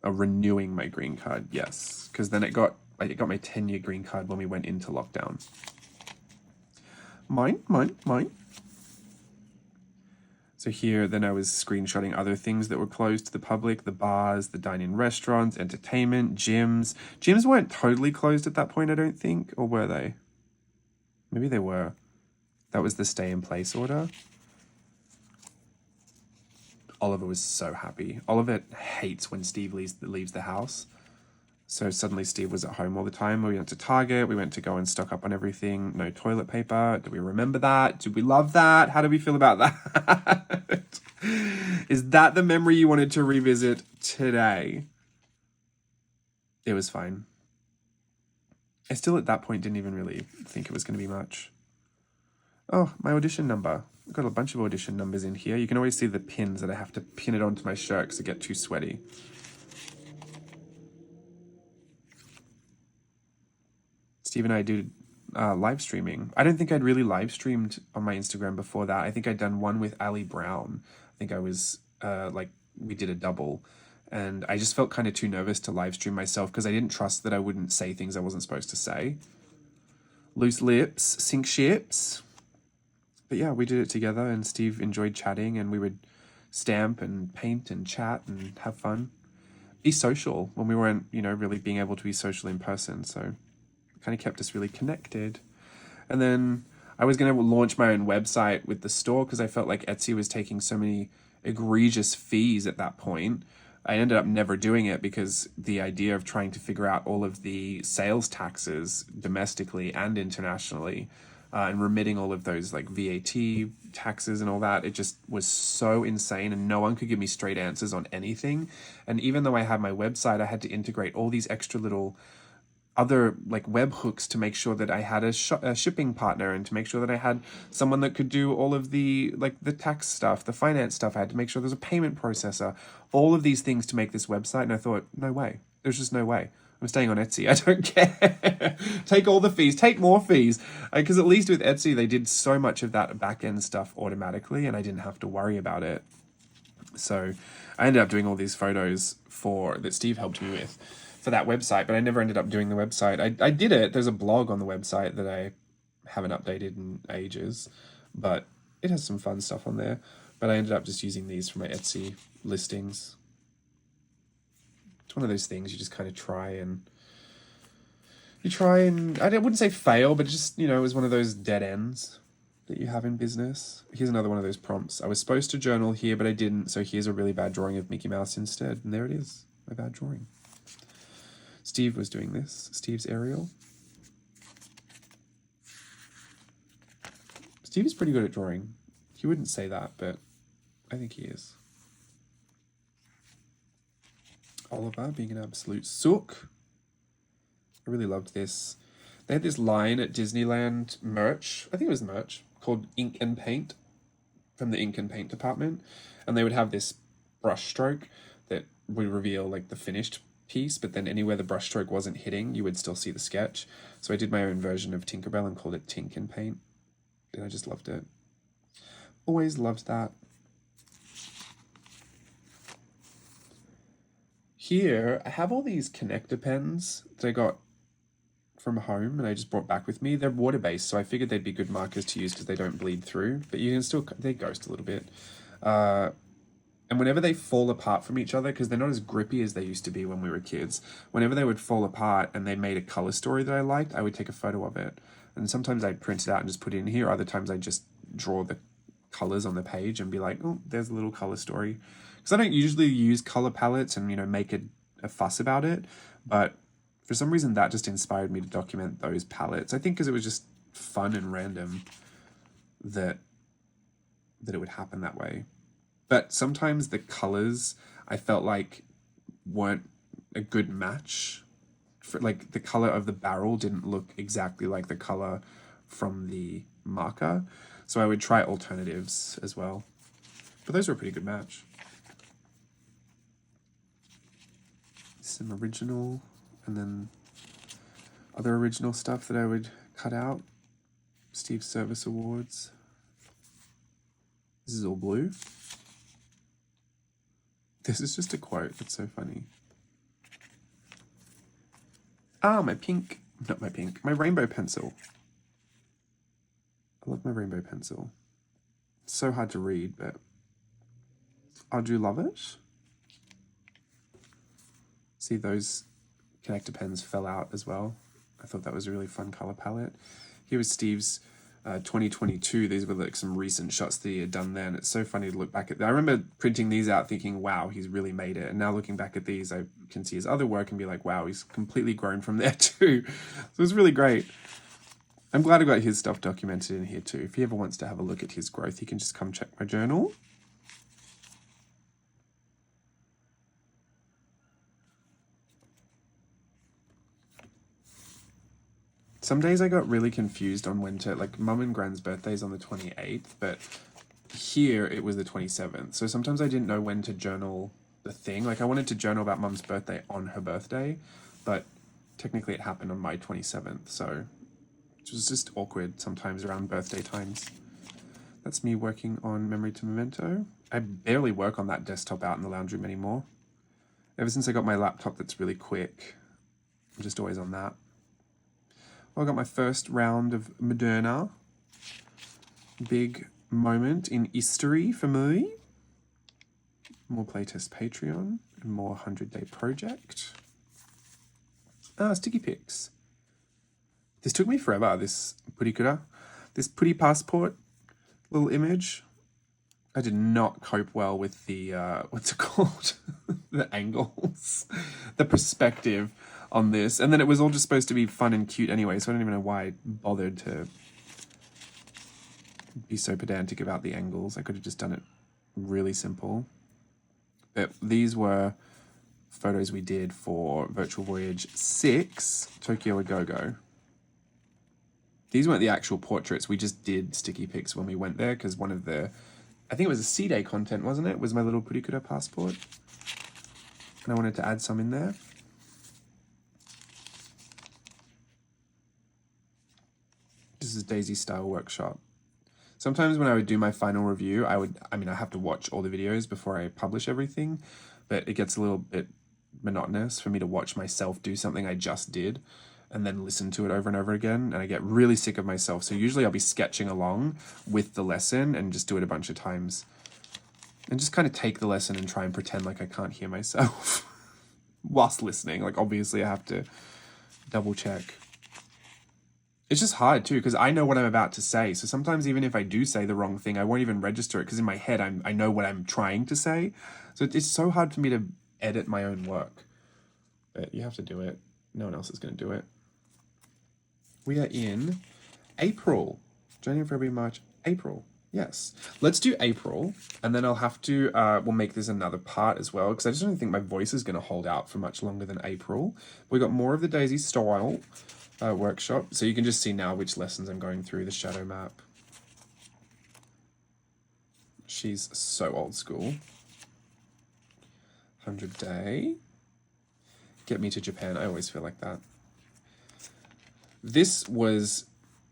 Oh, renewing my green card, yes. Because then I got my 10-year green card when we went into lockdown. Mine. So here, then I was screenshotting other things that were closed to the public, the bars, the dine-in restaurants, entertainment, gyms. Gyms weren't totally closed at that point, I don't think, or were they? Maybe they were. That was the stay-in-place order. Oliver was so happy. Oliver hates when Steve leaves the house. So suddenly Steve was at home all the time. We went to Target. We went to go and stock up on everything. No toilet paper. Do we remember that? Do we love that? How do we feel about that? Is that the memory you wanted to revisit today? It was fine. I still at that point didn't even really think it was going to be much. Oh, my audition number. I've got a bunch of audition numbers in here. You can always see the pins that I have to pin it onto my shirt because I get too sweaty. Steve and I did live streaming. I don't think I'd really live streamed on my Instagram before that. I think I'd done one with Ali Brown. I think I was we did a double. And I just felt kind of too nervous to live stream myself because I didn't trust that I wouldn't say things I wasn't supposed to say. Loose lips, sink ships. But yeah, we did it together and Steve enjoyed chatting and we would stamp and paint and chat and have fun. Be social when we weren't, really being able to be social in person. So it kind of kept us really connected. And then I was going to launch my own website with the store because I felt like Etsy was taking so many egregious fees at that point. I ended up never doing it because the idea of trying to figure out all of the sales taxes domestically and internationally and remitting all of those like VAT taxes and all that, it just was so insane and no one could give me straight answers on anything. And even though I had my website, I had to integrate all these extra little other like webhooks to make sure that I had a shipping partner and to make sure that I had someone that could do all of the the tax stuff, the finance stuff. I had to make sure there's a payment processor, all of these things to make this website. And I thought, no way. There's just no way. I'm staying on Etsy. I don't care. Take all the fees. Take more fees. Because at least with Etsy, they did so much of that back-end stuff automatically and I didn't have to worry about it. So I ended up doing all these photos that Steve helped me with for that website, but I never ended up doing the website. I did it. There's a blog on the website that I haven't updated in ages, but it has some fun stuff on there. But I ended up just using these for my Etsy listings. It's one of those things you just kind of try and I wouldn't say fail, but just, it was one of those dead ends that you have in business. Here's another one of those prompts. I was supposed to journal here, but I didn't. So here's a really bad drawing of Mickey Mouse instead. And there it is, my bad drawing. Steve was doing this. Steve's Ariel. Steve is pretty good at drawing. He wouldn't say that, but I think he is. Oliver being an absolute sook. I really loved this. They had this line at Disneyland merch. I think it was merch called Ink and Paint from the Ink and Paint department. And they would have this brush stroke that would reveal like the finished piece, but then anywhere the brushstroke wasn't hitting, you would still see the sketch. So I did my own version of Tinkerbell and called it Tink and Paint. And I just loved it. Always loved that. Here, I have all these connector pens that I got from home and I just brought back with me. They're water-based, so I figured they'd be good markers to use because they don't bleed through, but you can still, they ghost a little bit. And whenever they fall apart from each other, because they're not as grippy as they used to be when we were kids, whenever they would fall apart and they made a color story that I liked, I would take a photo of it. And sometimes I'd print it out and just put it in here. Other times I'd just draw the colors on the page and be like, oh, there's a little color story. Because I don't usually use color palettes and, make a fuss about it. But for some reason, that just inspired me to document those palettes. I think because it was just fun and random that it would happen that way. But sometimes the colors I felt like weren't a good match. For like the color of the barrel didn't look exactly like the color from the marker. So I would try alternatives as well. But those were a pretty good match. Some original, and then other original stuff that I would cut out. Steve Service Awards. This is all blue. This is just a quote. That's so funny. Ah, my pink. Not my pink. My rainbow pencil. I love my rainbow pencil. It's so hard to read, but I do love it. See, those connector pens fell out as well. I thought that was a really fun color palette. Here was Steve's 2022. These were like some recent shots that he had done then. It's so funny to look back at. I remember printing these out thinking, wow, he's really made it. And now looking back at these, I can see his other work and be like, wow, he's completely grown from there too. So it was really great. I'm glad I got his stuff documented in here too. If he ever wants to have a look at his growth, he can just come check my journal. Some days I got really confused on when to, like, Mum and Gran's birthday's on the 28th, but here it was the 27th. So sometimes I didn't know when to journal the thing. Like, I wanted to journal about Mum's birthday on her birthday, but technically it happened on my 27th. So it was just awkward sometimes around birthday times. That's me working on Memory to Memento. I barely work on that desktop out in the lounge room anymore. Ever since I got my laptop that's really quick, I'm just always on that. I got my first round of Moderna. Big moment in history for me. More playtest Patreon and more 100-day project. Sticky pics. This took me forever, this purikura. This puri passport little image. I did not cope well with the, what's it called? The angles. The perspective on this. And then it was all just supposed to be fun and cute anyway, so I don't even know why I bothered to be so pedantic about the angles. I could have just done it really simple. But these were photos we did for Virtual Voyage 6, Tokyo A Go-Go. These weren't the actual portraits, we just did sticky pics when we went there, because one of the, I think it was a C-Day content, wasn't it? Was my little purikura passport. And I wanted to add some in there. This is Daisy Style Workshop. Sometimes when I would do my final review, I have to watch all the videos before I publish everything, but it gets a little bit monotonous for me to watch myself do something I just did and then listen to it over and over again, and I get really sick of myself. So usually I'll be sketching along with the lesson and just do it a bunch of times and just kind of take the lesson and try and pretend like I can't hear myself whilst listening. Like, obviously I have to double check. It's just hard too, because I know what I'm about to say. So sometimes even if I do say the wrong thing, I won't even register it, because in my head I know what I'm trying to say. So it's so hard for me to edit my own work. But you have to do it. No one else is going to do it. We are in April. January, February, March, April. Yes. Let's do April, and then I'll have to, we'll make this another part as well, because I just don't think my voice is going to hold out for much longer than April. We got more of the Daisy Style workshop, so you can just see now which lessons I'm going through, the shadow map. She's so old school. 100-day. Get me to Japan. I always feel like that. This was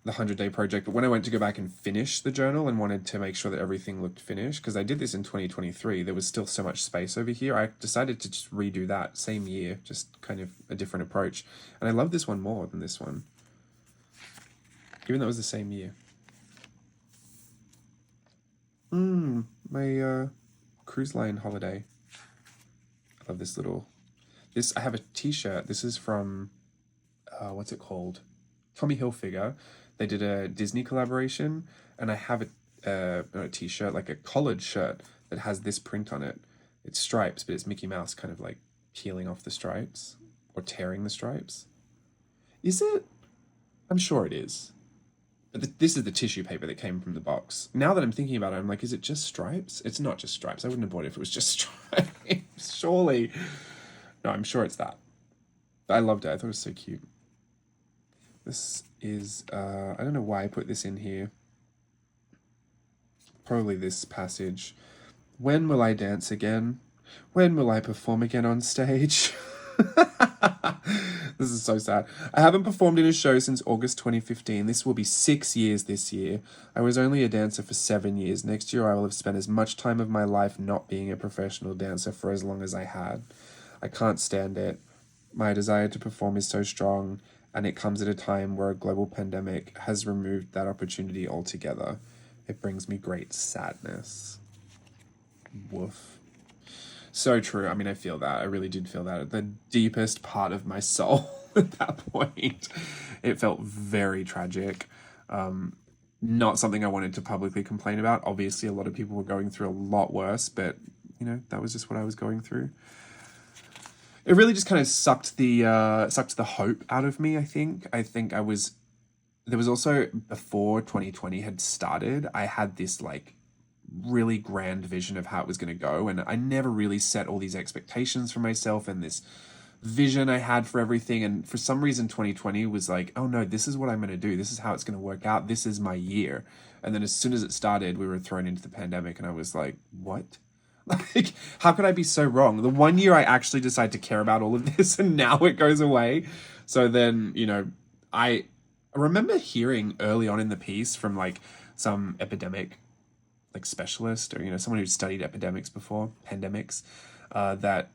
the 100-day project, but when I went to go back and finish the journal and wanted to make sure that everything looked finished, because I did this in 2023, there was still so much space over here, I decided to just redo that same year, just kind of a different approach. And I love this one more than this one, even though it was the same year. My cruise line holiday. I love this little, I have a t-shirt. This is from, what's it called? Tommy Hilfiger. They did a Disney collaboration, and I have a t-shirt, like a collared shirt that has this print on it. It's stripes, but it's Mickey Mouse kind of like peeling off the stripes or tearing the stripes. Is it? I'm sure it is. But this is the tissue paper that came from the box. Now that I'm thinking about it, I'm like, is it just stripes? It's not just stripes. I wouldn't have bought it if it was just stripes. Surely. No, I'm sure it's that. I loved it. I thought it was so cute. This is, I don't know why I put this in here. probably this passage. When will I dance again? When will I perform again on stage? This is so sad. I haven't performed in a show since August 2015. This will be 6 years this year. I was only a dancer for 7 years. Next year I will have spent as much time of my life not being a professional dancer for as long as I had. I can't stand it. My desire to perform is so strong, and it comes at a time where a global pandemic has removed that opportunity altogether. It brings me great sadness. Woof. So true. I mean, I feel that. I really did feel that at the deepest part of my soul at that point. It felt very tragic. Not something I wanted to publicly complain about. Obviously, a lot of people were going through a lot worse, but, you know, that was just what I was going through. It really just kind of sucked the hope out of me, I think. There was also, before 2020 had started, I had this, like, really grand vision of how it was going to go, and I never really set all these expectations for myself and this vision I had for everything, and for some reason 2020 was like, oh no, this is what I'm going to do, this is how it's going to work out, this is my year. And then as soon as it started, we were thrown into the pandemic, and I was like, what? Like, how could I be so wrong? The 1 year I actually decided to care about all of this, and now it goes away. So then, you know, I remember hearing early on in the piece from like some epidemic like specialist, or, you know, someone who'd studied epidemics before, pandemics, that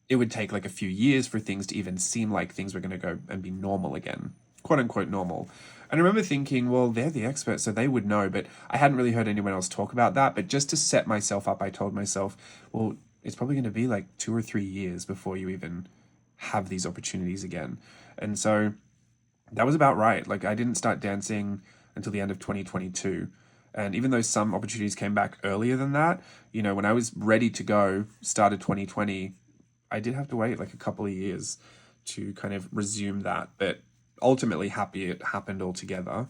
it would take like a few years for things to even seem like things were going to go and be normal again, quote unquote normal. And I remember thinking, well, they're the experts, so they would know, but I hadn't really heard anyone else talk about that. But just to set myself up, I told myself, well, it's probably going to be like 2 or 3 years before you even have these opportunities again. And so that was about right. Like, I didn't start dancing until the end of 2022. And even though some opportunities came back earlier than that, you know, when I was ready to go, started 2020, I did have to wait like a couple of years to kind of resume that. But ultimately happy it happened altogether.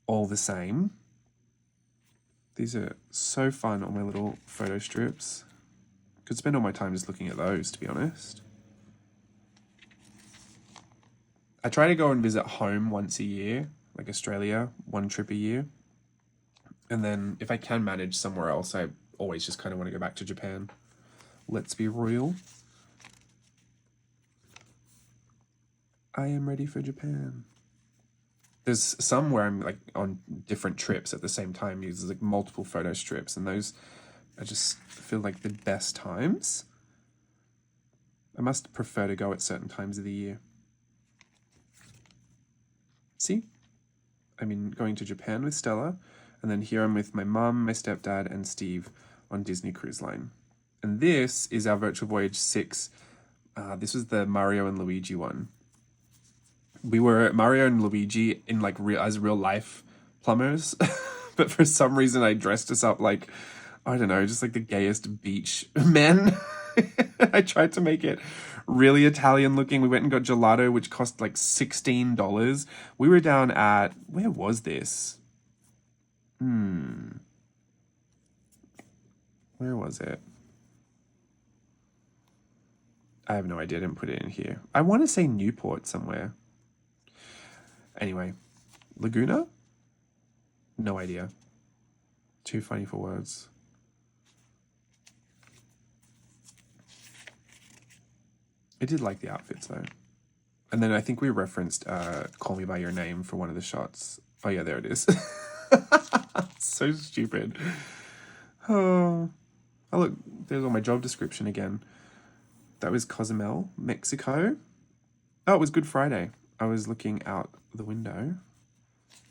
All the same. These are so fun on my little photo strips. Could spend all my time just looking at those, to be honest. I try to go and visit home once a year, like Australia, 1 trip a year. And then if I can manage somewhere else, I always just kind of want to go back to Japan. Let's be real. I am ready for Japan. There's some where I'm like on different trips at the same time. There's like multiple photo strips, and those I just feel like the best times. I must prefer to go at certain times of the year. See? I mean, going to Japan with Stella, and then here I'm with my mum, my stepdad, and Steve on Disney Cruise Line. And this is our Virtual Voyage 6. This was the Mario and Luigi one. We were Mario and Luigi in like as real life plumbers, but for some reason I dressed us up like, I don't know, just like the gayest beach men. I tried to make it really Italian looking. We went and got gelato, which cost like $16. We were down at, where was this? Where was it? I have no idea. I didn't put it in here. I want to say Newport somewhere. Anyway, Laguna? No idea. Too funny for words. I did like the outfits though. And then I think we referenced Call Me By Your Name for one of the shots. Oh yeah, there it is. So stupid. Oh, look, there's on my job description again. That was Cozumel, Mexico. Oh, it was Good Friday. I was looking out the window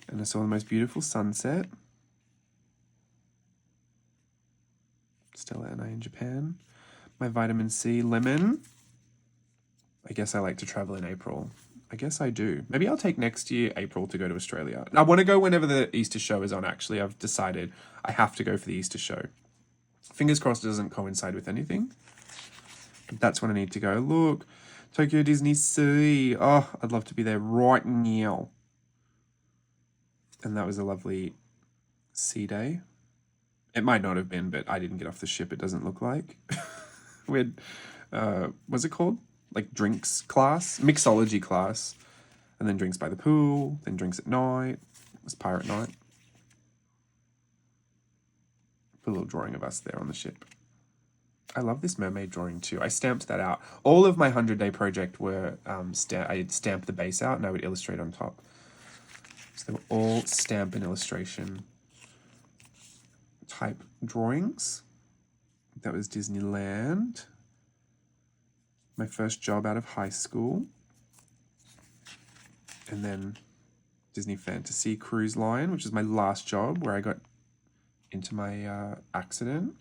and I saw the most beautiful sunset. Stella and I in Japan. My vitamin C lemon. I guess I like to travel in April. I guess I do. Maybe I'll take next year, April, to go to Australia. I want to go whenever the Easter show is on, actually. I've decided I have to go for the Easter show. Fingers crossed it doesn't coincide with anything. But that's when I need to go. Look, Tokyo Disney Sea. Oh, I'd love to be there right now. And that was a lovely sea day. It might not have been, but I didn't get off the ship, it doesn't look like. We had, what's it called? Like drinks class, mixology class, and then drinks by the pool, then drinks at night. It was pirate night. Put a little drawing of us there on the ship. I love this mermaid drawing too. I stamped that out. All of my 100-day project were, I'd stamp the base out and I would illustrate on top. So they were all stamp and illustration type drawings. That was Disneyland. My first job out of high school. And then Disney Fantasy Cruise Line, which is my last job where I got into my accident.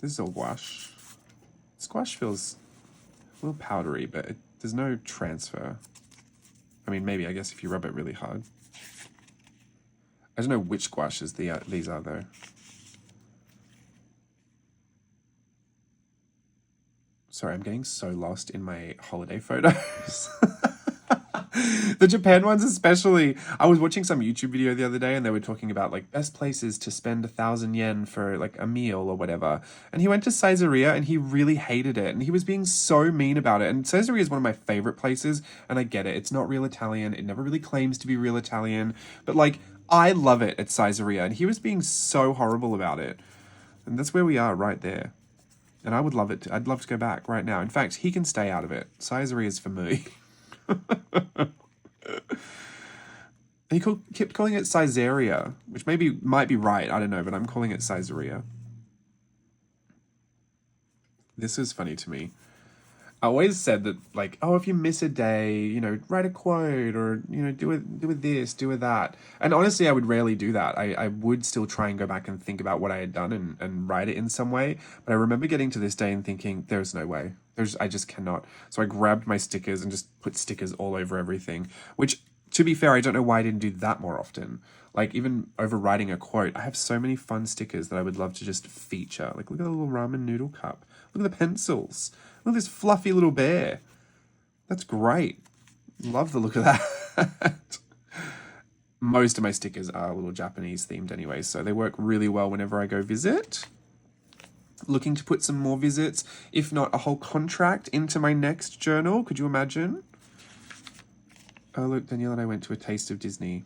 This is all gouache. This gouache feels a little powdery, but there's no transfer. I mean, maybe, I guess, if you rub it really hard. I don't know which gouaches these are, though. Sorry, I'm getting so lost in my holiday photos. The Japan ones especially. I was watching some YouTube video the other day and they were talking about like best places to spend 1,000 yen for like a meal or whatever. And he went to Caesarea and he really hated it. And he was being so mean about it. And Caesarea is one of my favorite places. And I get it. It's not real Italian. It never really claims to be real Italian. But like, I love it at Caesarea. And he was being so horrible about it. And that's where we are right there. And I would love it. I'd love to go back right now. In fact, he can stay out of it. Caesarea is for me. He kept calling it Caesarea, which might be right. I don't know, but I'm calling it Caesarea. This is funny to me. I always said that, like, oh, if you miss a day, you know, write a quote or, you know, do it this, do it that. And honestly, I would rarely do that. I would still try and go back and think about what I had done and write it in some way. But I remember getting to this day and thinking, there's no way. I just cannot. So I grabbed my stickers and just put stickers all over everything, which, to be fair, I don't know why I didn't do that more often. Like, even over writing a quote, I have so many fun stickers that I would love to just feature. Like, look at the little ramen noodle cup. Look at the pencils. Look at this fluffy little bear. That's great. Love the look of that. Most of my stickers are a little Japanese themed anyway, so they work really well whenever I go visit. Looking to put some more visits, if not a whole contract, into my next journal. Could you imagine? Oh, look, Danielle and I went to a taste of Disney.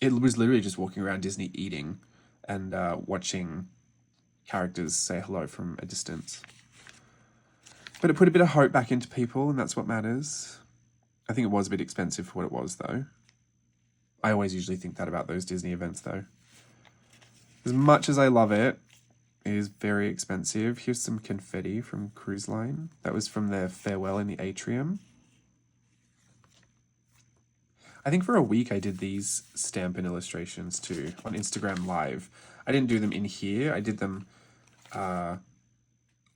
It was literally just walking around Disney eating and watching characters say hello from a distance. But it put a bit of hope back into people, and that's what matters. I think it was a bit expensive for what it was, though. I always usually think that about those Disney events, though. As much as I love it, it is very expensive. Here's some confetti from Cruise Line. That was from their farewell in the atrium. I think for a week I did these stamp and illustrations too on Instagram Live. I didn't do them in here. I did them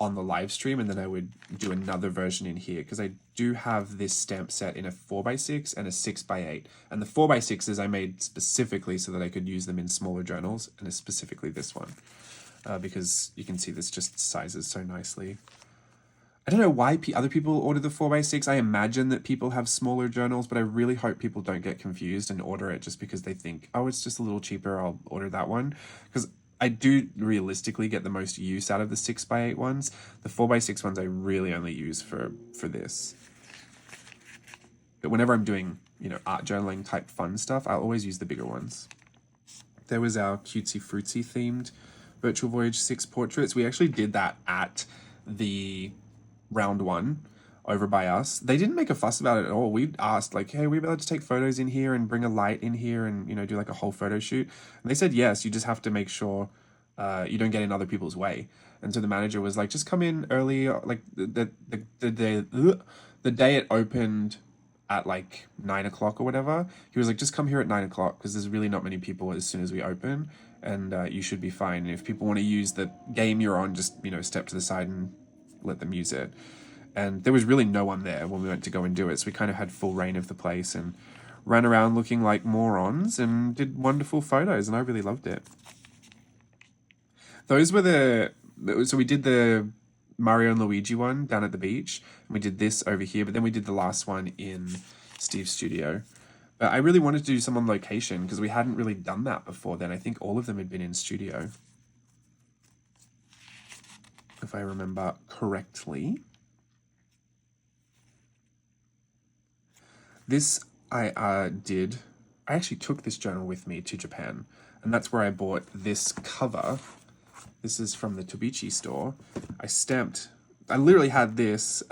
on the live stream, and then I would do another version in here because I do have this stamp set in a 4x6 and a 6x8. And the 4x6s I made specifically so that I could use them in smaller journals, and it's specifically this one because you can see this just sizes so nicely. I don't know why other people order the 4x6. I imagine that people have smaller journals, but I really hope people don't get confused and order it just because they think, oh, it's just a little cheaper, I'll order that one. Because I do realistically get the most use out of the 6x8 ones. The 4x6 ones I really only use for this. But whenever I'm doing, you know, art journaling type fun stuff, I'll always use the bigger ones. There was our cutesy fruitsy themed Virtual Voyage 6 portraits. We actually did that at the round one over by us. They didn't make a fuss about it at all. We asked like, hey, are we allowed to take photos in here and bring a light in here and, you know, do like a whole photo shoot? And they said, yes, you just have to make sure you don't get in other people's way. And so the manager was like, just come in early, like the day it opened at like 9 o'clock or whatever. He was like, just come here at 9 o'clock because there's really not many people as soon as we open, and you should be fine. And if people want to use the game you're on, just, you know, step to the side and let them use it. And there was really no one there when we went to go and do it, so we kind of had full reign of the place and ran around looking like morons and did wonderful photos, and I really loved it. Those were so we did the Mario and Luigi one down at the beach, and we did this over here, but then we did the last one in Steve's studio. But I really wanted to do some on location because we hadn't really done that before then. I think all of them had been in studio, if I remember correctly. This I actually took this journal with me to Japan. And that's where I bought this cover. This is from the Tobichi store. I literally had this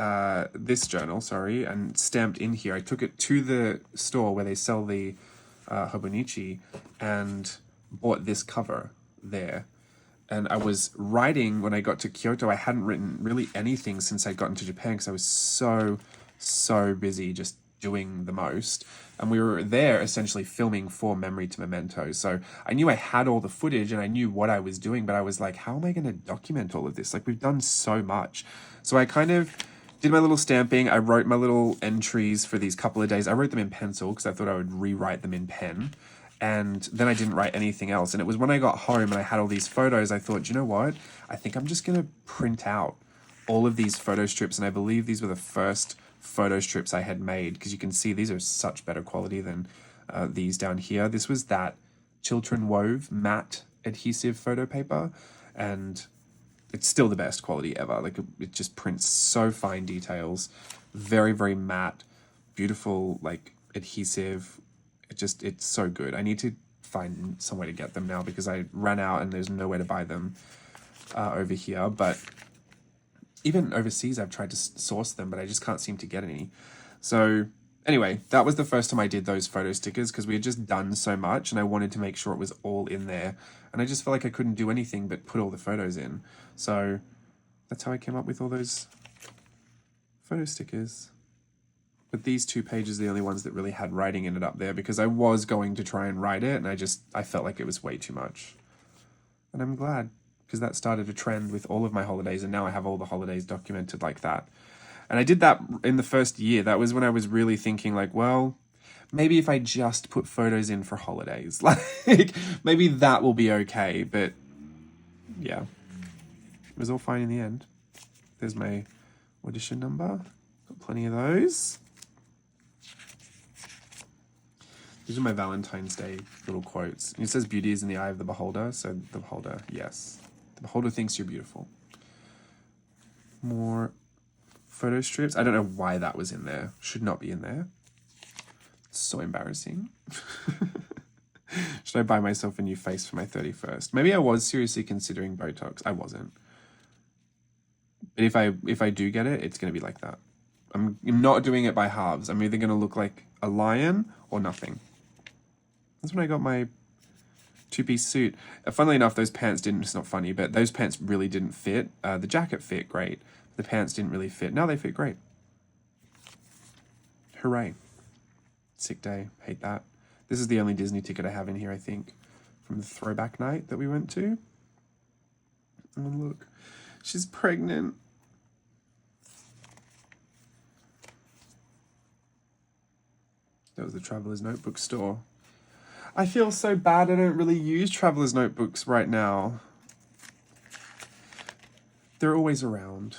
journal, sorry, and stamped in here. I took it to the store where they sell the Hobonichi and bought this cover there. And I was writing when I got to Kyoto. I hadn't written really anything since I'd gotten to Japan because I was so busy just doing the most. And we were there essentially filming for Memory to Memento. So I knew I had all the footage and I knew what I was doing, but I was like, how am I going to document all of this? Like, we've done so much. So I kind of did my little stamping. I wrote my little entries for these couple of days. I wrote them in pencil because I thought I would rewrite them in pen. And then I didn't write anything else. And it was when I got home and I had all these photos, I thought, you know what? I think I'm just going to print out all of these photo strips. And I believe these were the first photo strips I had made, because you can see these are such better quality than these down here. This was that Chiltern Wove matte adhesive photo paper, and it's still the best quality ever. Like, it just prints so fine details, very matte, beautiful, like, adhesive. It's so good. I need to find some way to get them now because I ran out and there's nowhere to buy them over here. But even overseas, I've tried to source them, but I just can't seem to get any. So anyway, that was the first time I did those photo stickers because we had just done so much and I wanted to make sure it was all in there. And I just felt like I couldn't do anything but put all the photos in. So that's how I came up with all those photo stickers. But these 2 pages are the only ones that really had writing in it up there because I was going to try and write it and I felt like it was way too much. And I'm glad, because that started a trend with all of my holidays, and now I have all the holidays documented like that. And I did that in the first year. That was when I was really thinking like, well, maybe if I just put photos in for holidays, like maybe that will be okay. But yeah, it was all fine in the end. There's my audition number. Got plenty of those. These are my Valentine's Day little quotes. It says beauty is in the eye of the beholder. So the beholder, yes. The beholder thinks you're beautiful. More photo strips. I don't know why that was in there. Should not be in there. It's so embarrassing. Should I buy myself a new face for my 31st? Maybe I was seriously considering Botox. I wasn't. But if I do get it, it's going to be like that. I'm not doing it by halves. I'm either going to look like a lion or nothing. That's when I got my 2-piece suit. Funnily enough, those pants didn't, it's not funny, but those pants really didn't fit. The jacket fit great. The pants didn't really fit. Now they fit great. Hooray. Sick day. Hate that. This is the only Disney ticket I have in here, I think, from the throwback night that we went to. Oh, look. She's pregnant. That was the Traveler's Notebook store. I feel so bad I don't really use Traveler's Notebooks right now. They're always around.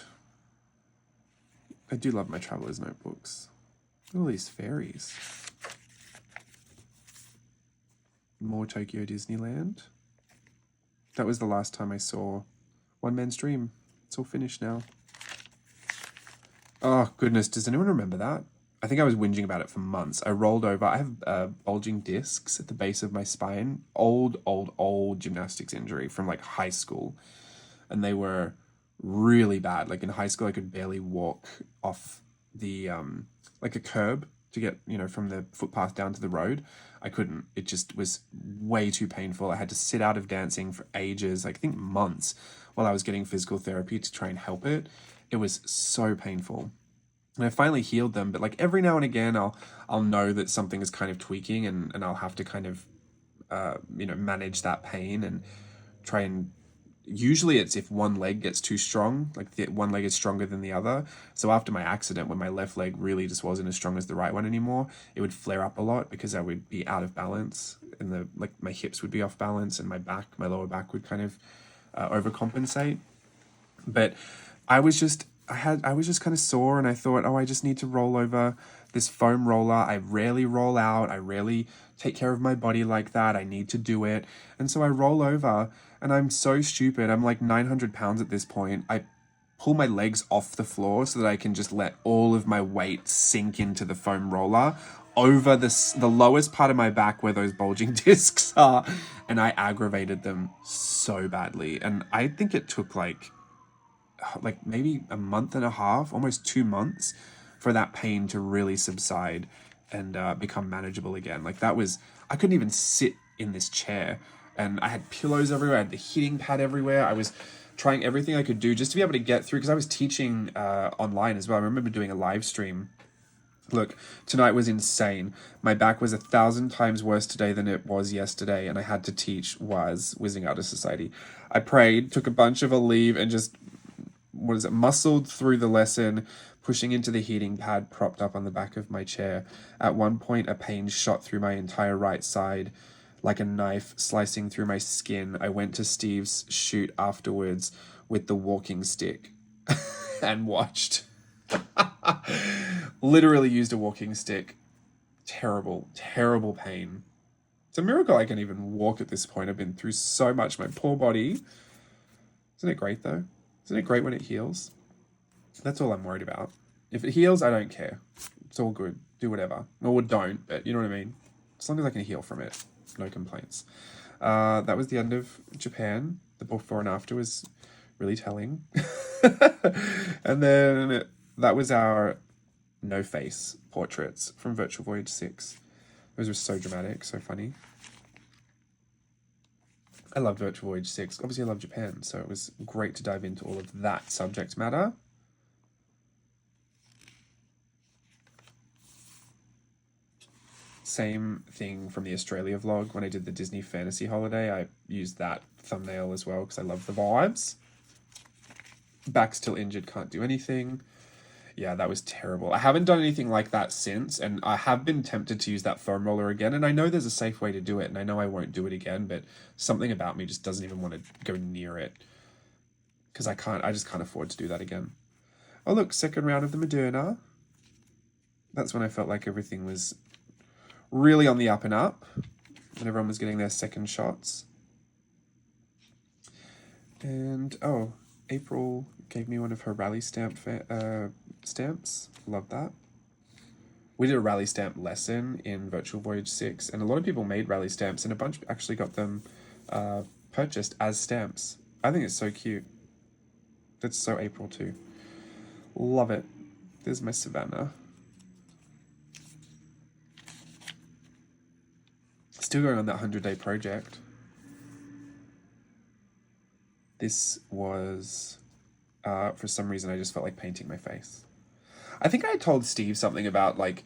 I do love my Traveler's Notebooks. Look at all these fairies. More Tokyo Disneyland. That was the last time I saw One Man's Dream. It's all finished now. Oh, goodness. Does anyone remember that? I think I was whinging about it for months. I rolled over. I have bulging discs at the base of my spine. Old gymnastics injury from like high school. And they were really bad. Like in high school, I could barely walk off the, like a curb to get, from the footpath down to the road. I couldn't. It just was way too painful. I had to sit out of dancing for ages, I think months, while I was getting physical therapy to try and help it. It was so painful. And I finally healed them, but like every now and again, I'll know that something is kind of tweaking, and I'll have to kind of, manage that pain and try and. Usually, it's if one leg gets too strong, like the one leg is stronger than the other. So after my accident, when my left leg really just wasn't as strong as the right one anymore, it would flare up a lot because I would be out of balance, and my hips would be off balance, and my lower back would kind of overcompensate. But I was just kind of sore, and I thought, I just need to roll over this foam roller. I rarely roll out. I rarely take care of my body like that. I need to do it. And so I roll over, and I'm so stupid. I'm like 900 pounds at this point. I pull my legs off the floor so that I can just let all of my weight sink into the foam roller over the lowest part of my back where those bulging discs are, and I aggravated them so badly. And I think it took like maybe a month and a half, almost 2 months, for that pain to really subside and become manageable again. Like that was, I couldn't even sit in this chair, and I had pillows everywhere. I had the heating pad everywhere. I was trying everything I could do just to be able to get through, because I was teaching online as well. I remember doing a live stream. Look, tonight was insane. My back was 1,000 times worse today than it was yesterday, and I had to teach was whizzing out of society. I prayed, took a bunch of a leave, and just muscled through the lesson, pushing into the heating pad propped up on the back of my chair. At one point, a pain shot through my entire right side like a knife slicing through my skin. I went to Steve's shoot afterwards with the walking stick and watched. Literally used a walking stick. Terrible, terrible pain. It's a miracle I can even walk at this point. I've been through so much. My poor body. Isn't it great though? Isn't it great when it heals? That's all I'm worried about. If it heals, I don't care. It's all good. Do whatever. Or don't, but you know what I mean? As long as I can heal from it. No complaints. That was the end of Japan. The before and after was really telling. And then that was our no face portraits from Virtual Voyage 6. Those were so dramatic, so funny. I loved Virtual Voyage 6. Obviously, I love Japan, so it was great to dive into all of that subject matter. Same thing from the Australia vlog. When I did the Disney Fantasy Holiday, I used that thumbnail as well because I love the vibes. Back still injured, can't do anything. Yeah, that was terrible. I haven't done anything like that since, and I have been tempted to use that foam roller again, and I know there's a safe way to do it, and I know I won't do it again, but something about me just doesn't even want to go near it, because I just can't afford to do that again. Oh look, second round of the Moderna. That's when I felt like everything was really on the up and up, and everyone was getting their second shots. And, oh, April gave me one of her rally stamps. Love that. We did a rally stamp lesson in Virtual Voyage 6, and a lot of people made rally stamps, and a bunch actually got them purchased as stamps. I think it's so cute. That's so April too. Love it. There's my Savannah. Still going on that 100-day project. This was, for some reason, I just felt like painting my face. I think I told Steve something about, like,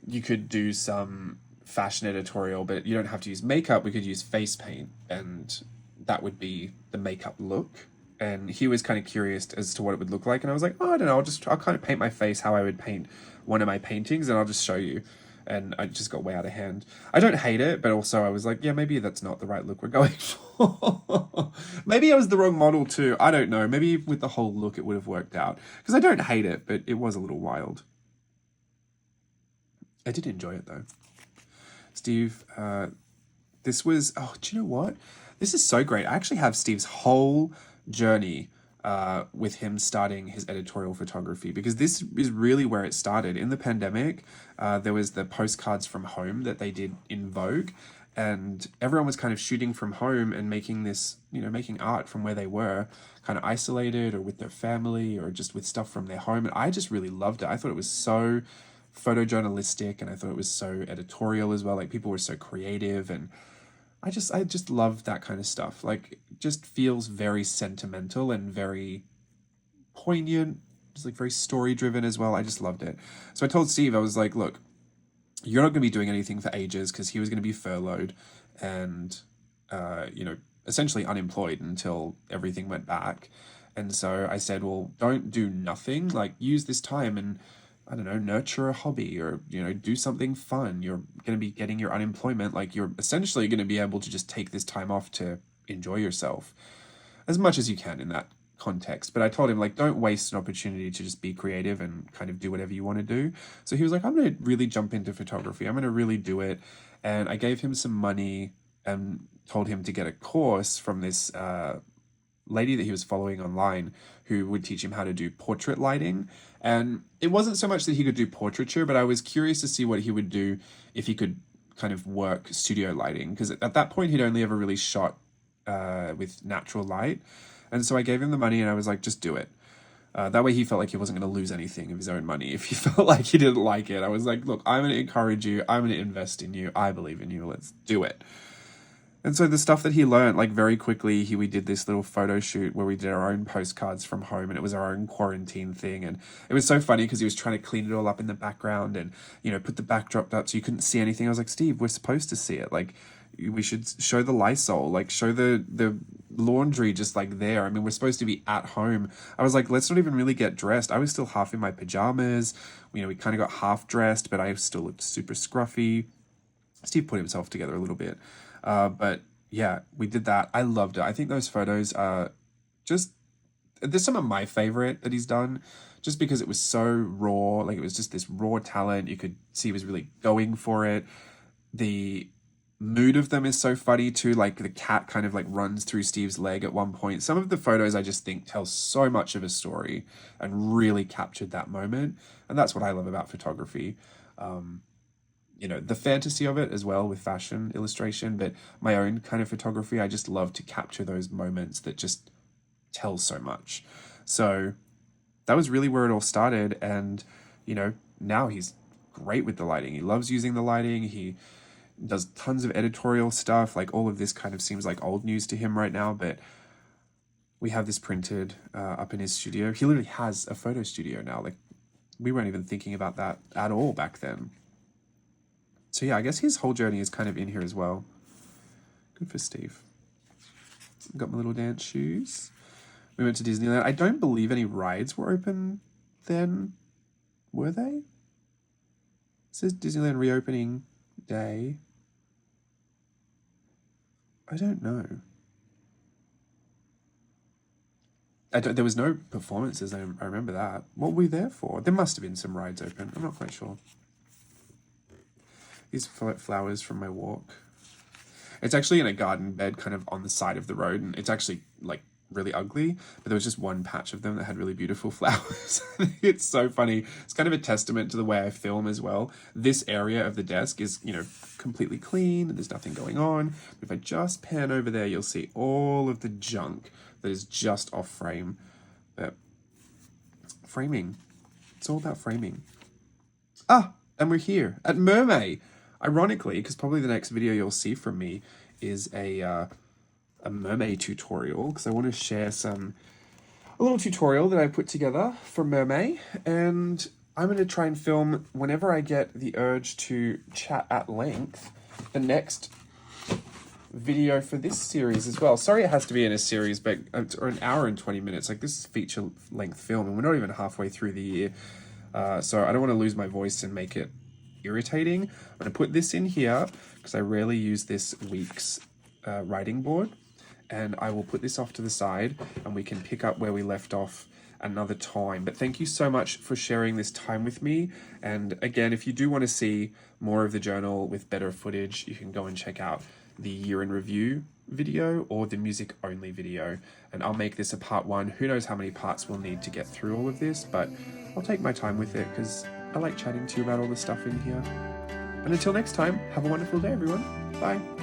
you could do some fashion editorial, but you don't have to use makeup. We could use face paint, and that would be the makeup look. And he was kind of curious as to what it would look like. And I was like, oh, I don't know. I'll kind of paint my face how I would paint one of my paintings, and I'll just show you. And I just got way out of hand. I don't hate it, but also I was like, yeah, maybe that's not the right look we're going for. Maybe I was the wrong model too. I don't know. Maybe with the whole look it would have worked out. Because I don't hate it, but it was a little wild. I did enjoy it though. Steve, this was, oh, do you know what? This is so great. I actually have Steve's whole journey with him starting his editorial photography, because this is really where it started. In the pandemic, there was the postcards from home that they did in Vogue, and everyone was kind of shooting from home and making this, making art from where they were, kind of isolated or with their family or just with stuff from their home. And I just really loved it. I thought it was so photojournalistic, and I thought it was so editorial as well. Like, people were so creative, and I just love that kind of stuff. Like, it just feels very sentimental and very poignant, just like very story driven as well. I just loved it. So I told Steve, I was like, look, you're not going to be doing anything for ages, because he was going to be furloughed and, essentially unemployed until everything went back. And so I said, well, don't do nothing. Like, use this time and, I don't know, nurture a hobby or, do something fun. You're going to be getting your unemployment. Like, you're essentially going to be able to just take this time off to enjoy yourself as much as you can in that context. But I told him, like, don't waste an opportunity to just be creative and kind of do whatever you want to do. So he was like, I'm going to really jump into photography. I'm going to really do it. And I gave him some money and told him to get a course from this lady that he was following online who would teach him how to do portrait lighting. And it wasn't so much that he could do portraiture, but I was curious to see what he would do if he could kind of work studio lighting, because at that point he'd only ever really shot with natural light. And so I gave him the money and I was like, just do it. That way he felt like he wasn't going to lose anything of his own money if he felt like he didn't like it. I was like, look, I'm going to encourage you. I'm going to invest in you. I believe in you. Let's do it. And so the stuff that he learned, like very quickly, we did this little photo shoot where we did our own postcards from home, and it was our own quarantine thing. And it was so funny because he was trying to clean it all up in the background and, you know, put the backdrop up so you couldn't see anything. I was like, Steve, we're supposed to see it. Like, we should show the Lysol, like show the laundry just like there. I mean, we're supposed to be at home. I was like, let's not even really get dressed. I was still half in my pajamas. You know, we kind of got half dressed, but I still looked super scruffy. Steve put himself together a little bit. But yeah, we did that. I loved it. I think those photos are just, there's some of my favorite that he's done just because it was so raw. Like, it was just this raw talent. You could see he was really going for it. The mood of them is so funny too. Like, the cat kind of like runs through Steve's leg at one point. Some of the photos I just think tell so much of a story and really captured that moment. And that's what I love about photography. You know, the fantasy of it as well with fashion illustration, but my own kind of photography, I just love to capture those moments that just tell so much. So that was really where it all started. And, you know, now he's great with the lighting. He loves using the lighting. He does tons of editorial stuff. Like, all of this kind of seems like old news to him right now, but we have this printed up in his studio. He literally has a photo studio now. Like, we weren't even thinking about that at all back then. So yeah, I guess his whole journey is kind of in here as well. Good for Steve. Got my little dance shoes. We went to Disneyland. I don't believe any rides were open then. Were they? It says Disneyland reopening day. I don't know. There was no performances. I remember that. What were we there for? There must have been some rides open. I'm not quite sure. These flowers from my walk. It's actually in a garden bed kind of on the side of the road, and it's actually like really ugly, but there was just one patch of them that had really beautiful flowers. It's so funny. It's kind of a testament to the way I film as well. This area of the desk is, you know, completely clean. There's nothing going on. But if I just pan over there, you'll see all of the junk that is just off frame. But framing. It's all about framing. Ah, and we're here at Mermaid. Ironically, because probably the next video you'll see from me is a mermaid tutorial, because I want to share a little tutorial that I put together for Mermaid, and I'm going to try and film whenever I get the urge to chat at length the next video for this series as well. Sorry it has to be in a series, but or an hour and 20 minutes. Like, this is feature length film, and we're not even halfway through the year, so I don't want to lose my voice and make it irritating. I'm going to put this in here because I rarely use this week's writing board, and I will put this off to the side and we can pick up where we left off another time. But thank you so much for sharing this time with me. And again, if you do want to see more of the journal with better footage, you can go and check out the year in review video or the music only video, and I'll make this a part 1. Who knows how many parts we'll need to get through all of this, but I'll take my time with it because I like chatting to you about all the stuff in here. And until next time, have a wonderful day, everyone. Bye.